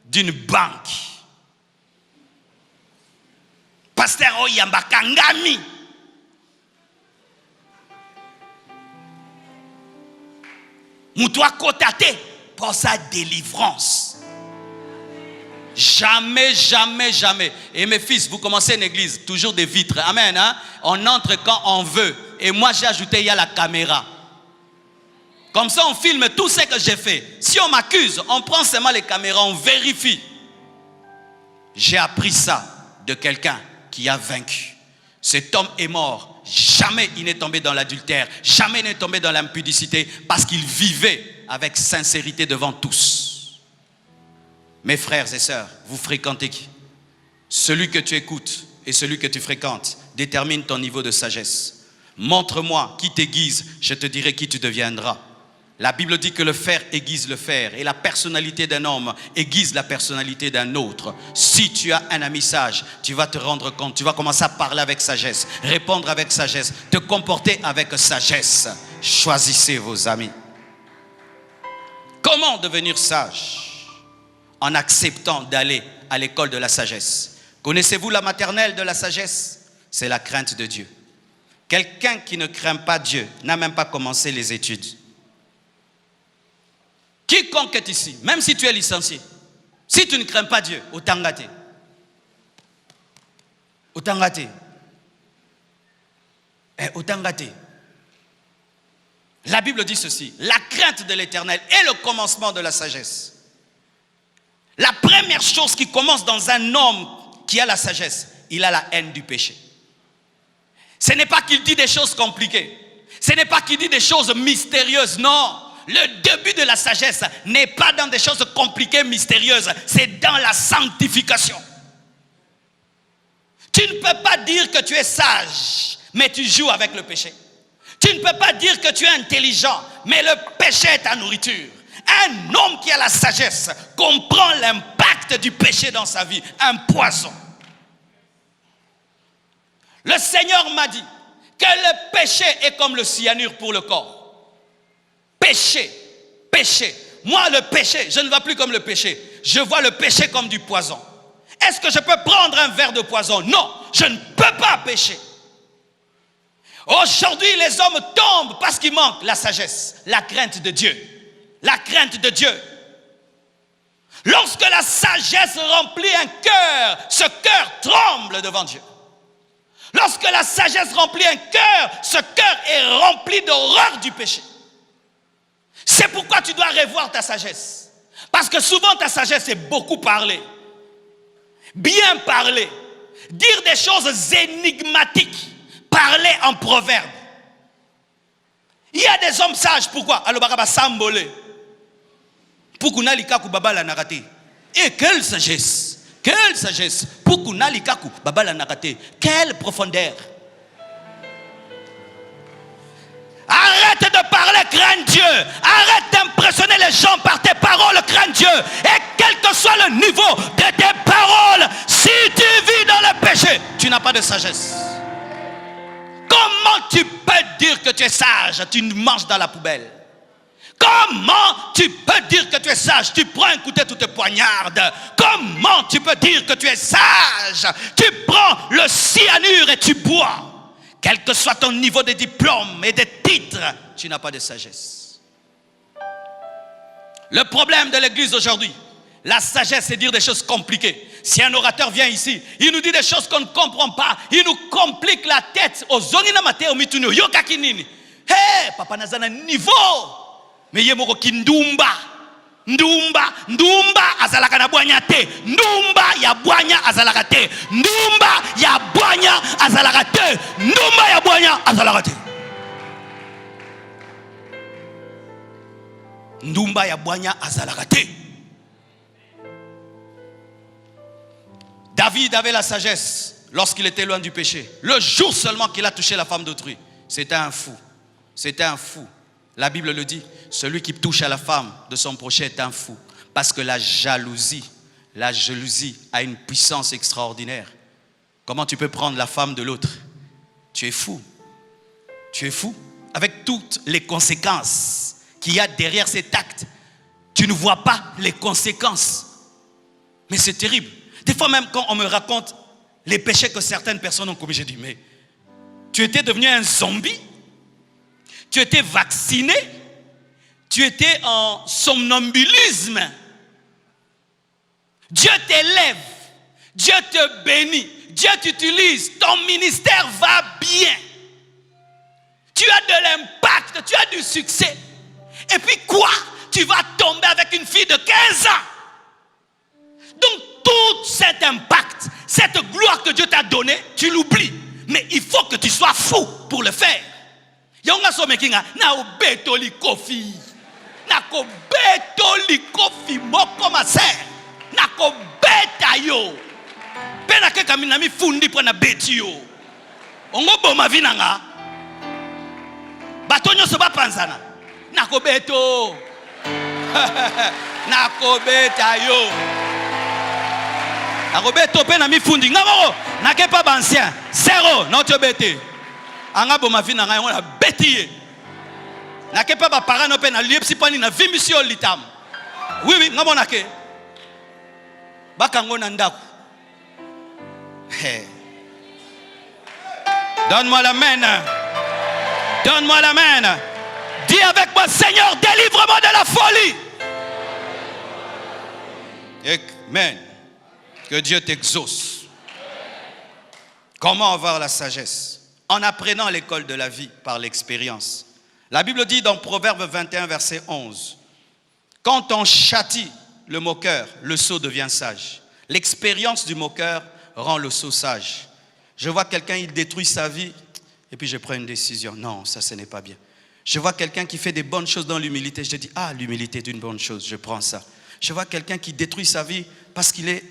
d'une banque. Pasteur Oyamba Kangami. Moutoua Kotate pour sa délivrance. Jamais, jamais, jamais. Et mes fils, vous commencez une église, toujours des vitres. Amen. Hein? On entre quand on veut. Et moi, j'ai ajouté, il y a la caméra. Comme ça, on filme tout ce que j'ai fait. Si on m'accuse, on prend seulement les caméras, on vérifie. J'ai appris ça de quelqu'un qui a vaincu. Cet homme est mort. Jamais il n'est tombé dans l'adultère. Jamais il n'est tombé dans l'impudicité parce qu'il vivait avec sincérité devant tous. Mes frères et sœurs, vous fréquentez qui? Celui que tu écoutes et celui que tu fréquentes détermine ton niveau de sagesse. Montre-moi qui t'aiguise, je te dirai qui tu deviendras. La Bible dit que le fer aiguise le fer et la personnalité d'un homme aiguise la personnalité d'un autre. Si tu as un ami sage, tu vas te rendre compte, tu vas commencer à parler avec sagesse, répondre avec sagesse, te comporter avec sagesse. Choisissez vos amis. Comment devenir sage? En acceptant d'aller à l'école de la sagesse. Connaissez-vous la maternelle de la sagesse? C'est la crainte de Dieu. Quelqu'un qui ne craint pas Dieu n'a même pas commencé les études. Quiconque est ici, même si tu es licencié, si tu ne crains pas Dieu, autant gâté. Autant gâté. Autant gâté. La Bible dit ceci: la crainte de l'Éternel est le commencement de la sagesse. La première chose qui commence dans un homme qui a la sagesse, il a la haine du péché. Ce n'est pas qu'il dit des choses compliquées. Ce n'est pas qu'il dit des choses mystérieuses. Non. Le début de la sagesse n'est pas dans des choses compliquées, mystérieuses. C'est dans la sanctification. Tu ne peux pas dire que tu es sage, mais tu joues avec le péché. Tu ne peux pas dire que tu es intelligent, mais le péché est ta nourriture. Un homme qui a la sagesse comprend l'impact du péché dans sa vie. Un poison. Le Seigneur m'a dit que le péché est comme le cyanure pour le corps. Péché, péché. Moi, le péché, je ne vois plus comme le péché. Je vois le péché comme du poison. Est-ce que je peux prendre un verre de poison? Non, je ne peux pas pécher. Aujourd'hui, les hommes tombent parce qu'il manque la sagesse, la crainte de Dieu. La crainte de Dieu. Lorsque la sagesse remplit un cœur, ce cœur tremble devant Dieu. Lorsque la sagesse remplit un cœur, ce cœur est rempli d'horreur du péché. C'est pourquoi tu dois revoir ta sagesse. Parce que souvent ta sagesse est beaucoup parler. Bien parler. Dire des choses énigmatiques. Parler en proverbe. Il y a des hommes sages. Pourquoi? Alobakaba sambolé. Pourquoi likaku baba la narate? Et quelle sagesse! Quelle sagesse! Pourquoi likaku baba la narate? Quelle profondeur! Arrête de parler, crains Dieu. Arrête d'impressionner les gens par tes paroles, crains Dieu. Et quel que soit le niveau de tes paroles, si tu vis dans le péché, tu n'as pas de sagesse. Comment tu peux dire que tu es sage? Tu manges dans la poubelle. Comment tu peux dire que tu es sage? Tu prends un couteau, tu te poignardes. Comment tu peux dire que tu es sage? Tu prends le cyanure et tu bois. Quel que soit ton niveau de diplôme et de titres, tu n'as pas de sagesse. Le problème de l'église aujourd'hui, la sagesse, c'est dire des choses compliquées. Si un orateur vient ici, il nous dit des choses qu'on ne comprend pas, il nous complique la tête. Hé, papa nazana niveau. Mais yé moko kindumba. Ndumba azalaka na bwanya te. Ndumba ya bwanya azalaka te. Ndumba ya bwanya azalaka te. Ndumba ya bwanya azalaka te. Ndumba ya bwanya azalaka te. David avait la sagesse lorsqu'il était loin du péché. Le jour seulement qu'il a touché la femme d'autrui, c'était un fou. C'était un fou. La Bible le dit, celui qui touche à la femme de son prochain est un fou. Parce que la jalousie a une puissance extraordinaire. Comment tu peux prendre la femme de l'autre? Tu es fou. Tu es fou. Avec toutes les conséquences qu'il y a derrière cet acte, tu ne vois pas les conséquences. Mais c'est terrible. Des fois même quand on me raconte les péchés que certaines personnes ont commis, je dis, mais tu étais devenu un zombie? Tu étais vacciné? Tu étais en somnambulisme? Dieu t'élève, Dieu te bénit, Dieu t'utilise, ton ministère va bien. Tu as de l'impact, tu as du succès. Et puis quoi? Tu vas tomber avec une fille de 15 ans. Donc tout cet impact, cette gloire que Dieu t'a donnée, tu l'oublies. Mais il faut que tu sois fou pour le faire. Yonga so mekinga na obetoli kofi. Na ko betoli kofi moko maser. Na ko beta yo. Pena ke kamina mi fundi po na beti yo. Ongo boma vinanga. Batonyo so ba panzana. nakobeto. Nakobeta yo. Nakobeto pe na mifundi. Ngamo, nakepa bancien. Zéro, non te bete. Anga bo ma vie na ngai on a beti. Nakepa ba parano pe na liepsi pani na vimisio litam. Oui oui, ngamo nake. Bakango na ndako. Hey. Donne-moi la main. Donne-moi la main. Dis avec moi, Seigneur, délivre-moi de la folie. Amen. Que Dieu t'exauce. Comment avoir la sagesse? En apprenant l'école de la vie par l'expérience. La Bible dit dans Proverbe 21, verset 11, quand on châtie le moqueur, le sot devient sage. L'expérience du moqueur rend le sot sage. Je vois quelqu'un, il détruit sa vie, et puis je prends une décision. Non, ça, ce n'est pas bien. Je vois quelqu'un qui fait des bonnes choses dans l'humilité. Je dis, ah, l'humilité est une bonne chose, je prends ça. Je vois quelqu'un qui détruit sa vie parce qu'il est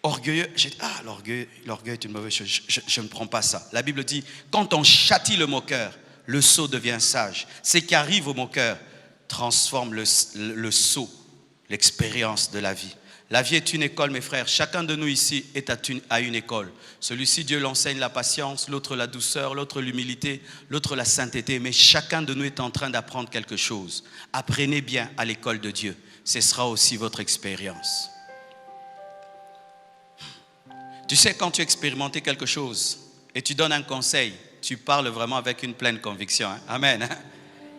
orgueilleux. Je dis, ah, l'orgueil est une mauvaise chose, je ne prends pas ça. La Bible dit, quand on châtie le moqueur, le sot devient sage. Ce qui arrive au moqueur transforme le sot, l'expérience de la vie. La vie est une école, mes frères. Chacun de nous ici est à une école. Celui-ci, Dieu l'enseigne la patience, l'autre la douceur, l'autre l'humilité, l'autre la sainteté. Mais chacun de nous est en train d'apprendre quelque chose. Apprenez bien à l'école de Dieu. Ce sera aussi votre expérience. Tu sais, quand tu as expérimenté quelque chose et tu donnes un conseil, tu parles vraiment avec une pleine conviction. Hein? Amen. Hein?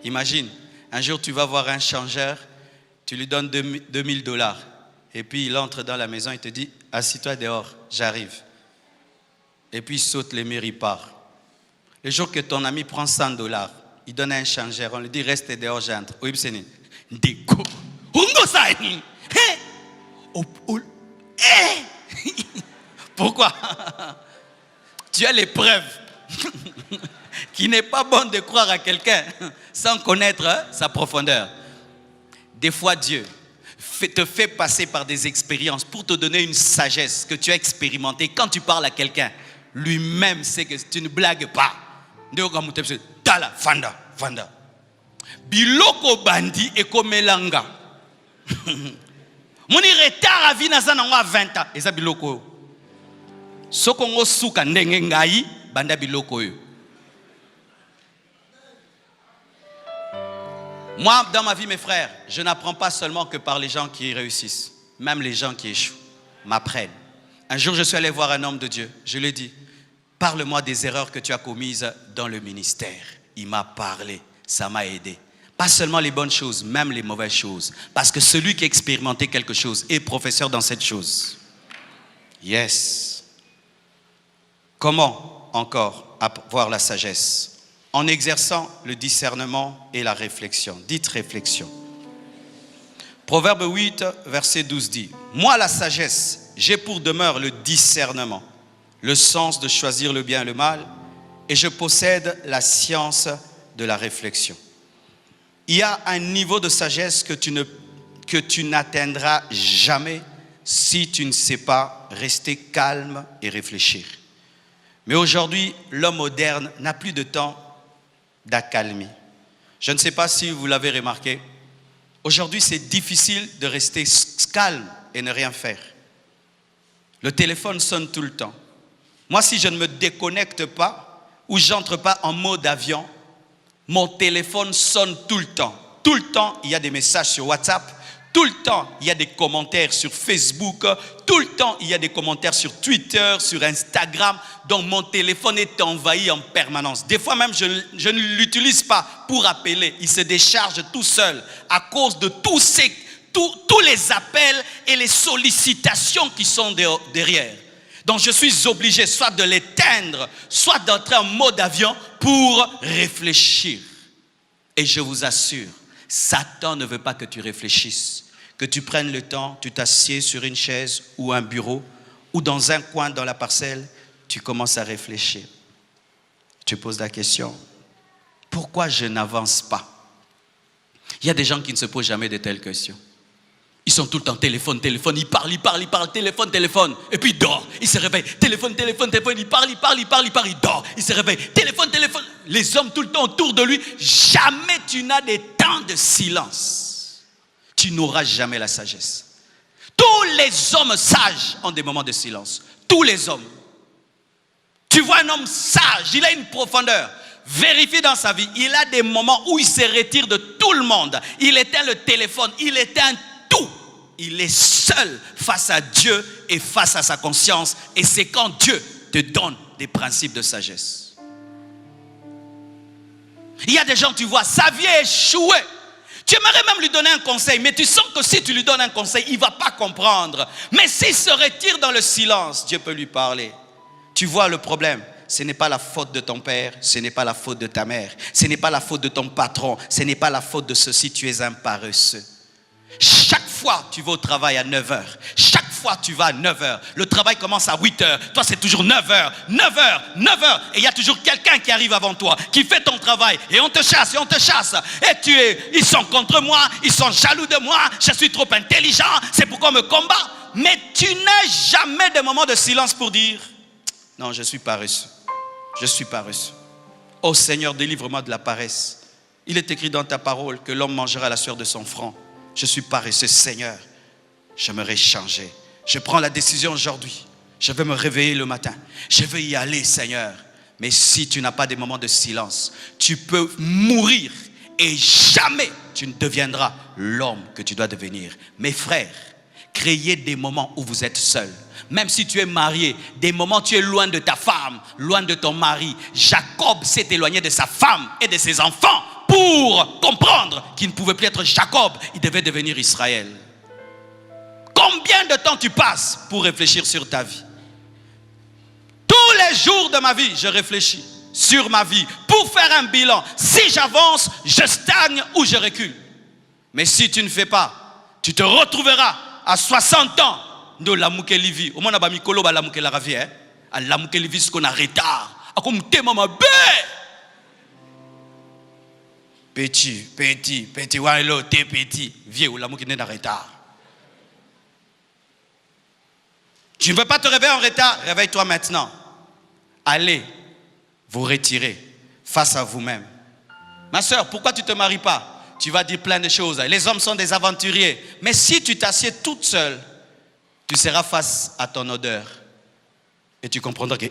Imagine, un jour tu vas voir un changeur, tu lui donnes $2000. Et puis il entre dans la maison, il te dit, assis-toi dehors, j'arrive. Et puis il saute les murs, il part. Le jour que ton ami prend $100, il donne à un changeur, on lui dit, reste dehors, j'entre. Oui, c'est une déco. Pourquoi? Tu as l'épreuve qu'il n'est pas bon de croire à quelqu'un sans connaître sa profondeur. Des fois, Dieu te fait passer par des expériences pour te donner une sagesse que tu as expérimentée. Quand tu parles à quelqu'un, lui-même sait que tu ne blagues pas. Tala, fanda. Biloko bandi ekomelanga. Moni retard à vie na 20 ans. Et ça biloko. Sokongo suka ndenge ngai banda biloko yo. Moi, dans ma vie, mes frères, je n'apprends pas seulement que par les gens qui réussissent. Même les gens qui échouent m'apprennent. Un jour, je suis allé voir un homme de Dieu. Je lui ai dit, parle-moi des erreurs que tu as commises dans le ministère. Il m'a parlé, ça m'a aidé. Pas seulement les bonnes choses, même les mauvaises choses. Parce que celui qui a expérimenté quelque chose est professeur dans cette chose. Yes. Comment encore avoir la sagesse? En exerçant le discernement et la réflexion. Dites réflexion. Proverbe 8, verset 12 dit, moi la sagesse, j'ai pour demeure le discernement, le sens de choisir le bien et le mal, et je possède la science de la réflexion. Il y a un niveau de sagesse que tu n'atteindras jamais si tu ne sais pas rester calme et réfléchir. Mais aujourd'hui, l'homme moderne n'a plus de temps d'accalmie. Je ne sais pas si vous l'avez remarqué. Aujourd'hui, c'est difficile de rester calme et ne rien faire. Le téléphone sonne tout le temps. Moi, si je ne me déconnecte pas ou j'entre pas en mode avion, mon téléphone sonne tout le temps. Tout le temps, il y a des messages sur WhatsApp. Tout le temps, il y a des commentaires sur Facebook. Tout le temps, il y a des commentaires sur Twitter, sur Instagram. Donc, mon téléphone est envahi en permanence. Des fois même, je ne l'utilise pas pour appeler. Il se décharge tout seul à cause de tous les appels et les sollicitations qui sont derrière. Donc, je suis obligé soit de l'éteindre, soit d'entrer en mode avion pour réfléchir. Et je vous assure, Satan ne veut pas que tu réfléchisses, que tu prennes le temps, tu t'assieds sur une chaise ou un bureau ou dans un coin dans la parcelle, tu commences à réfléchir. Tu poses la question, pourquoi je n'avance pas? Il y a des gens qui ne se posent jamais de telles questions. Ils sont tout le temps téléphone, ils parlent, téléphone, et puis il dort, il se réveille, téléphone, il parle, il dort, il se réveille, téléphone, téléphone, les hommes tout le temps autour de lui. Jamais tu n'as des temps de silence. Tu n'auras jamais la sagesse. Tous les hommes sages ont des moments de silence. Tous les hommes. Tu vois un homme sage, il a une profondeur. Vérifie dans sa vie, il a des moments où il se retire de tout le monde. Il éteint le téléphone, il éteint tout. Il est seul face à Dieu et face à sa conscience. Et c'est quand Dieu te donne des principes de sagesse. Il y a des gens, tu vois, sa vie est échouée. Tu aimerais même lui donner un conseil, mais tu sens que si tu lui donnes un conseil, il ne va pas comprendre. Mais s'il se retire dans le silence, Dieu peut lui parler. Tu vois le problème, ce n'est pas la faute de ton père, ce n'est pas la faute de ta mère, ce n'est pas la faute de ton patron, ce n'est pas la faute de ceci, tu es un paresseux. Chaque fois tu vas au travail à 9h, chaque fois tu vas à 9h, le travail commence à 8h, toi c'est toujours 9h, 9h, 9h, et il y a toujours quelqu'un qui arrive avant toi, qui fait ton travail, et on te chasse, et ils sont contre moi, ils sont jaloux de moi, je suis trop intelligent, c'est pourquoi on me combat. Mais tu n'as jamais de moment de silence pour dire, non, je suis paresseux, je suis paresseux. Oh Seigneur, délivre-moi de la paresse. Il est écrit dans ta parole que l'homme mangera la sueur de son front. Je suis paresseux, Seigneur, j'aimerais changer. Je prends la décision aujourd'hui. Je vais me réveiller le matin. Je vais y aller, Seigneur. Mais si tu n'as pas des moments de silence, tu peux mourir et jamais tu ne deviendras l'homme que tu dois devenir. Mes frères, créez des moments où vous êtes seuls. Même si tu es marié, des moments où tu es loin de ta femme, loin de ton mari. Jacob s'est éloigné de sa femme et de ses enfants pour comprendre qu'il ne pouvait plus être Jacob, il devait devenir Israël. Combien de temps tu passes pour réfléchir sur ta vie? Tous les jours de ma vie, je réfléchis sur ma vie pour faire un bilan. Si j'avance, je stagne ou je recule. Mais si tu ne fais pas, tu te retrouveras à 60 ans de la Mukelivi. Au moins, on a mikolo ba la Mukelaravie, hein? À la Mukelivi, ce qu'on a retard. À comme t'es maman bé. Petit, walo, t'es petit. Vieux, ou la Mukine en retard. Tu ne veux pas te réveiller en retard? Réveille-toi maintenant. Allez vous retirer face à vous-même. Ma soeur, pourquoi tu ne te maries pas? Tu vas dire plein de choses. Les hommes sont des aventuriers. Mais si tu t'assieds toute seule, tu seras face à ton odeur. Et tu comprendras que,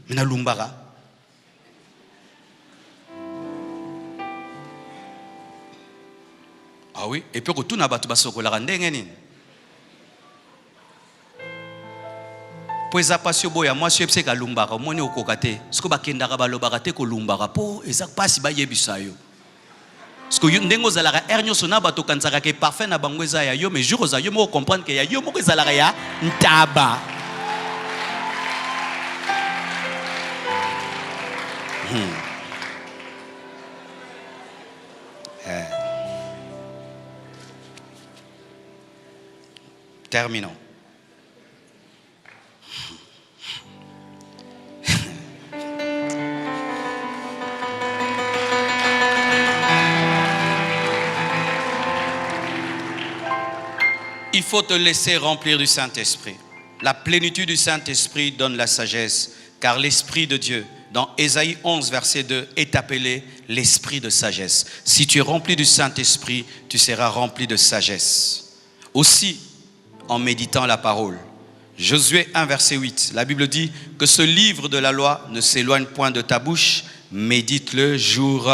mena lumbara. Ah oui, et puis tout n'a pas tout basoko la rendengeni. Poeza pasio boya moi suis pseka lumbara moni okokate. Ce que bakendaka balobaka te ko lumbara po ezak pasi ba yebisayo. Parce que ndengo zalaka ernyo sona bato kanzaka ke parfait na bango eza ya yo mais jour za yo mo comprendre que ya yo mo ezalaka ya ntaba. Terminons. Il faut te laisser remplir du Saint-Esprit. La plénitude du Saint-Esprit donne la sagesse, car l'Esprit de Dieu, dans Ésaïe 11, verset 2, est appelé l'Esprit de sagesse. Si tu es rempli du Saint-Esprit, tu seras rempli de sagesse. Aussi, en méditant la parole. Josué 1, verset 8, la Bible dit que ce livre de la loi ne s'éloigne point de ta bouche, médite-le jour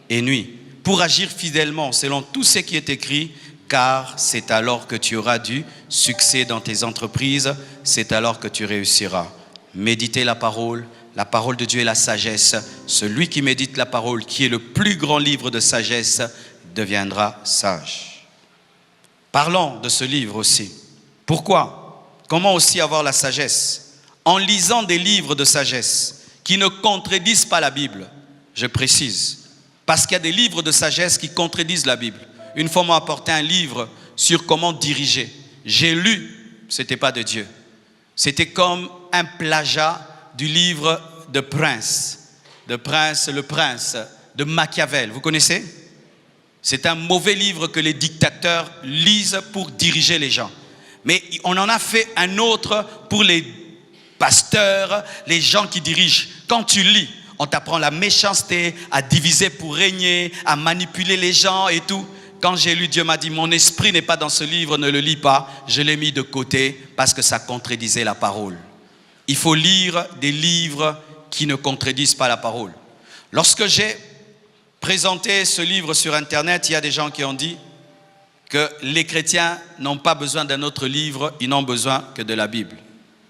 et nuit, pour agir fidèlement selon tout ce qui est écrit, car c'est alors que tu auras du succès dans tes entreprises, c'est alors que tu réussiras. Méditez la parole de Dieu est la sagesse. Celui qui médite la parole, qui est le plus grand livre de sagesse, deviendra sage. Parlons de ce livre aussi. Pourquoi? Comment aussi avoir la sagesse? En lisant des livres de sagesse qui ne contredisent pas la Bible, je précise, parce qu'il y a des livres de sagesse qui contredisent la Bible. Une fois, on m'a apporté un livre sur comment diriger. J'ai lu, ce n'était pas de Dieu. C'était comme un plagiat du livre de Le Prince de Machiavel. Vous connaissez? C'est un mauvais livre que les dictateurs lisent pour diriger les gens. Mais on en a fait un autre pour les pasteurs, les gens qui dirigent. Quand tu lis, on t'apprend la méchanceté, à diviser pour régner, à manipuler les gens et tout. Quand j'ai lu, Dieu m'a dit, mon esprit n'est pas dans ce livre, ne le lis pas. Je l'ai mis de côté parce que ça contredisait la parole. Il faut lire des livres qui ne contredisent pas la parole. Lorsque j'ai présenté ce livre sur Internet, il y a des gens qui ont dit que les chrétiens n'ont pas besoin d'un autre livre, ils n'ont besoin que de la Bible.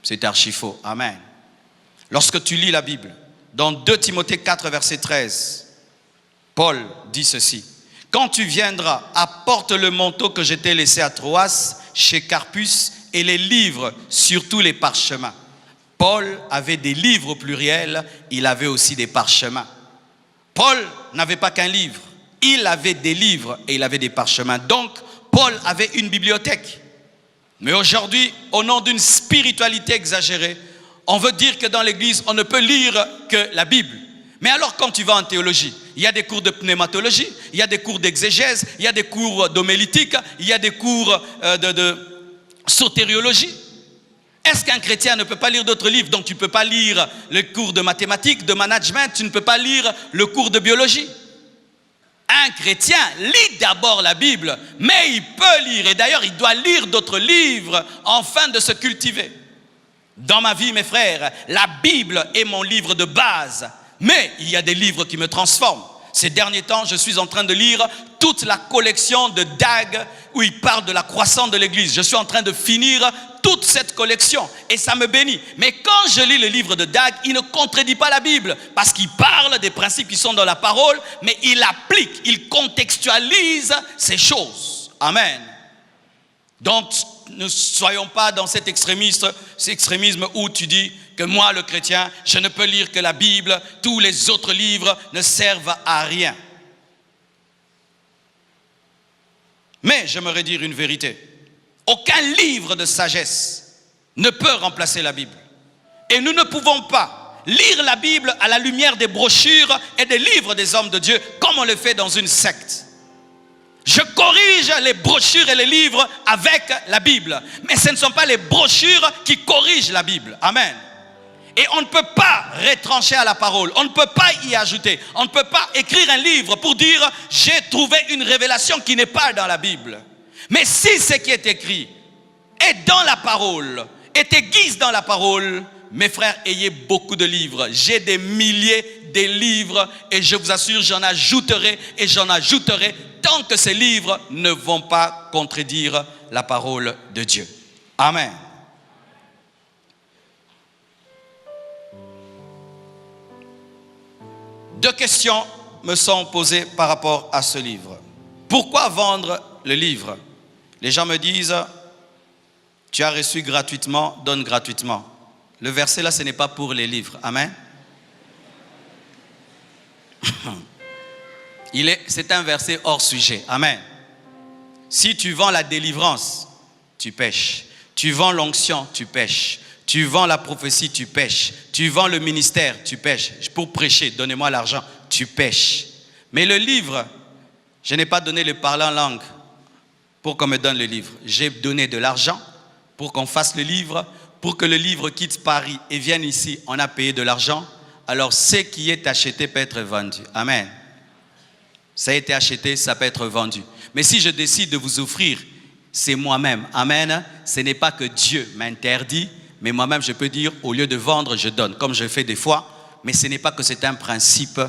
C'est archi faux. Amen. Lorsque tu lis la Bible, dans 2 Timothée 4, verset 13, Paul dit ceci. Quand tu viendras, apporte le manteau que je t'ai laissé à Troas, chez Carpus, et les livres, surtout les parchemins. Paul avait des livres au pluriel, il avait aussi des parchemins. Paul n'avait pas qu'un livre, il avait des livres et il avait des parchemins. Donc, Paul avait une bibliothèque. Mais aujourd'hui, au nom d'une spiritualité exagérée, on veut dire que dans l'église, on ne peut lire que la Bible. Mais alors, quand tu vas en théologie, il y a des cours de pneumatologie, il y a des cours d'exégèse, il y a des cours d'homélétique, il y a des cours de sotériologie. Est-ce qu'un chrétien ne peut pas lire d'autres livres? Donc tu ne peux pas lire le cours de mathématiques, de management, tu ne peux pas lire le cours de biologie. Un chrétien lit d'abord la Bible, mais il peut lire, et d'ailleurs il doit lire d'autres livres afin de se cultiver. Dans ma vie, mes frères, la Bible est mon livre de base, mais il y a des livres qui me transforment. Ces derniers temps, je suis en train de lire toute la collection de Dag où il parle de la croissance de l'Église. Je suis en train de finir toute cette collection et ça me bénit. Mais quand je lis le livre de Dag, il ne contredit pas la Bible parce qu'il parle des principes qui sont dans la parole, mais il applique, il contextualise ces choses. Amen. Donc, ne soyons pas dans cet extrémisme où tu dis que moi, le chrétien, je ne peux lire que la Bible, tous les autres livres ne servent à rien. Mais j'aimerais dire une vérité. Aucun livre de sagesse ne peut remplacer la Bible. Et nous ne pouvons pas lire la Bible à la lumière des brochures et des livres des hommes de Dieu comme on le fait dans une secte. Je corrige les brochures et les livres avec la Bible. Mais ce ne sont pas les brochures qui corrigent la Bible. Amen. Et on ne peut pas retrancher à la parole. On ne peut pas y ajouter. On ne peut pas écrire un livre pour dire « j'ai trouvé une révélation qui n'est pas dans la Bible ». Mais si ce qui est écrit est dans la parole, est aiguise dans la parole, mes frères, ayez beaucoup de livres. J'ai des milliers de livres et je vous assure, j'en ajouterai et j'en ajouterai tant que ces livres ne vont pas contredire la parole de Dieu. Amen. Deux questions me sont posées par rapport à ce livre. Pourquoi vendre le livre? Les gens me disent, tu as reçu gratuitement, donne gratuitement. Le verset là, ce n'est pas pour les livres. Amen. C'est un verset hors sujet. Amen. Si tu vends la délivrance, tu pèches. Tu vends l'onction, tu pèches. Tu vends la prophétie, tu pèches. Tu vends le ministère, tu pèches. Pour prêcher, donnez-moi l'argent, tu pèches. Mais le livre, je n'ai pas donné le parler en langue pour qu'on me donne le livre. J'ai donné de l'argent pour qu'on fasse le livre, pour que le livre quitte Paris et vienne ici. On a payé de l'argent. Alors, ce qui est acheté peut être vendu. Amen. Ça a été acheté, ça peut être vendu. Mais si je décide de vous offrir, c'est moi-même. Amen. Ce n'est pas que Dieu m'interdit, mais moi-même, je peux dire, au lieu de vendre, je donne, comme je fais des fois. Mais ce n'est pas que c'est un principe.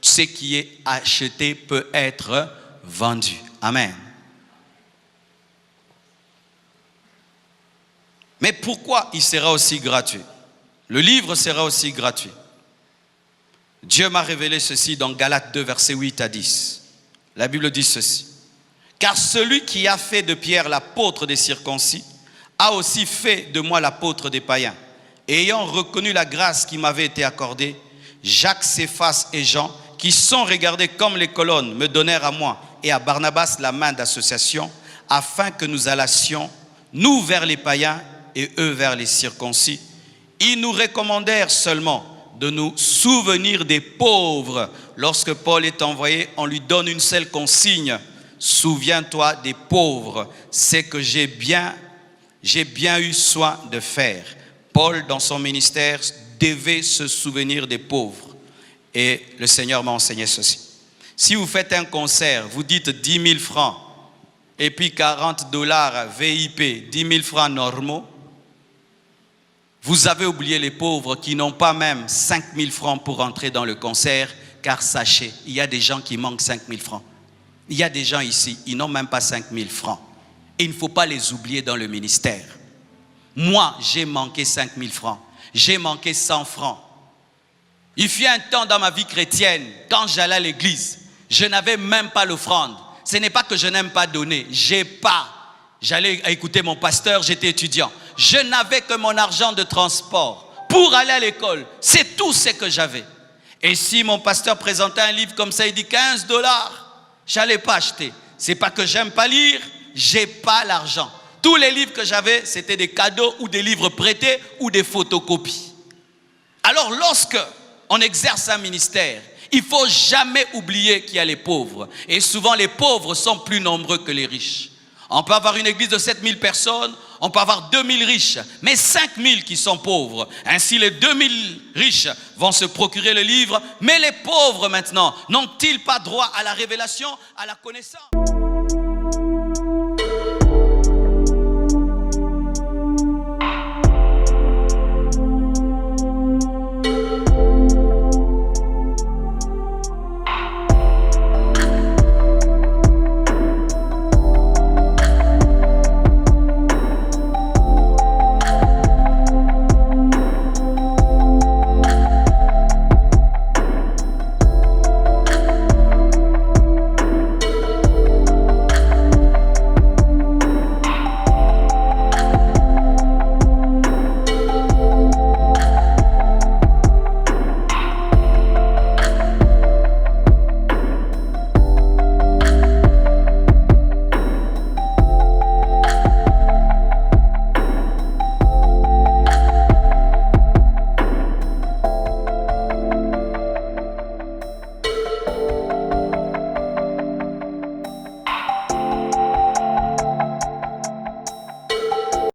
Ce qui est acheté peut être vendu. Amen. Mais pourquoi il sera aussi gratuit? Le livre sera aussi gratuit. Dieu m'a révélé ceci dans Galates 2, versets 8 à 10. La Bible dit ceci. Car celui qui a fait de Pierre l'apôtre des circoncis a aussi fait de moi l'apôtre des païens. Et ayant reconnu la grâce qui m'avait été accordée, Jacques, Céphas et Jean, qui sont regardés comme les colonnes, me donnèrent à moi et à Barnabas la main d'association, afin que nous allassions, nous vers les païens et eux vers les circoncis. Ils nous recommandèrent seulement de nous souvenir des pauvres. Lorsque Paul est envoyé, on lui donne une seule consigne. Souviens-toi des pauvres. C'est que j'ai bien eu soin de faire. Paul, dans son ministère, devait se souvenir des pauvres. Et le Seigneur m'a enseigné ceci. Si vous faites un concert, vous dites 10 000 francs, et puis 40 $ VIP, 10 000 francs normaux, vous avez oublié les pauvres qui n'ont pas même 5 000 francs pour entrer dans le concert, car sachez, il y a des gens qui manquent 5 000 francs. Il y a des gens ici, ils n'ont même pas 5 000 francs. Et il ne faut pas les oublier dans le ministère. Moi, j'ai manqué 5 000 francs. J'ai manqué 100 francs. Il fut un temps dans ma vie chrétienne, quand j'allais à l'église, je n'avais même pas l'offrande. Ce n'est pas que je n'aime pas donner, j'ai pas. J'allais écouter mon pasteur, j'étais étudiant. Je n'avais que mon argent de transport pour aller à l'école. C'est tout ce que j'avais. Et si mon pasteur présentait un livre comme ça, il dit 15 $, je n'allais pas acheter. C'est pas que j'aime pas lire, j'ai pas l'argent. Tous les livres que j'avais, c'était des cadeaux ou des livres prêtés ou des photocopies. Alors lorsque on exerce un ministère, il ne faut jamais oublier qu'il y a les pauvres. Et souvent, les pauvres sont plus nombreux que les riches. On peut avoir une église de 7 000 personnes, on peut avoir 2 000 riches, mais 5 000 qui sont pauvres. Ainsi, les 2 000 riches vont se procurer le livre, mais les pauvres maintenant, n'ont-ils pas droit à la révélation, à la connaissance ?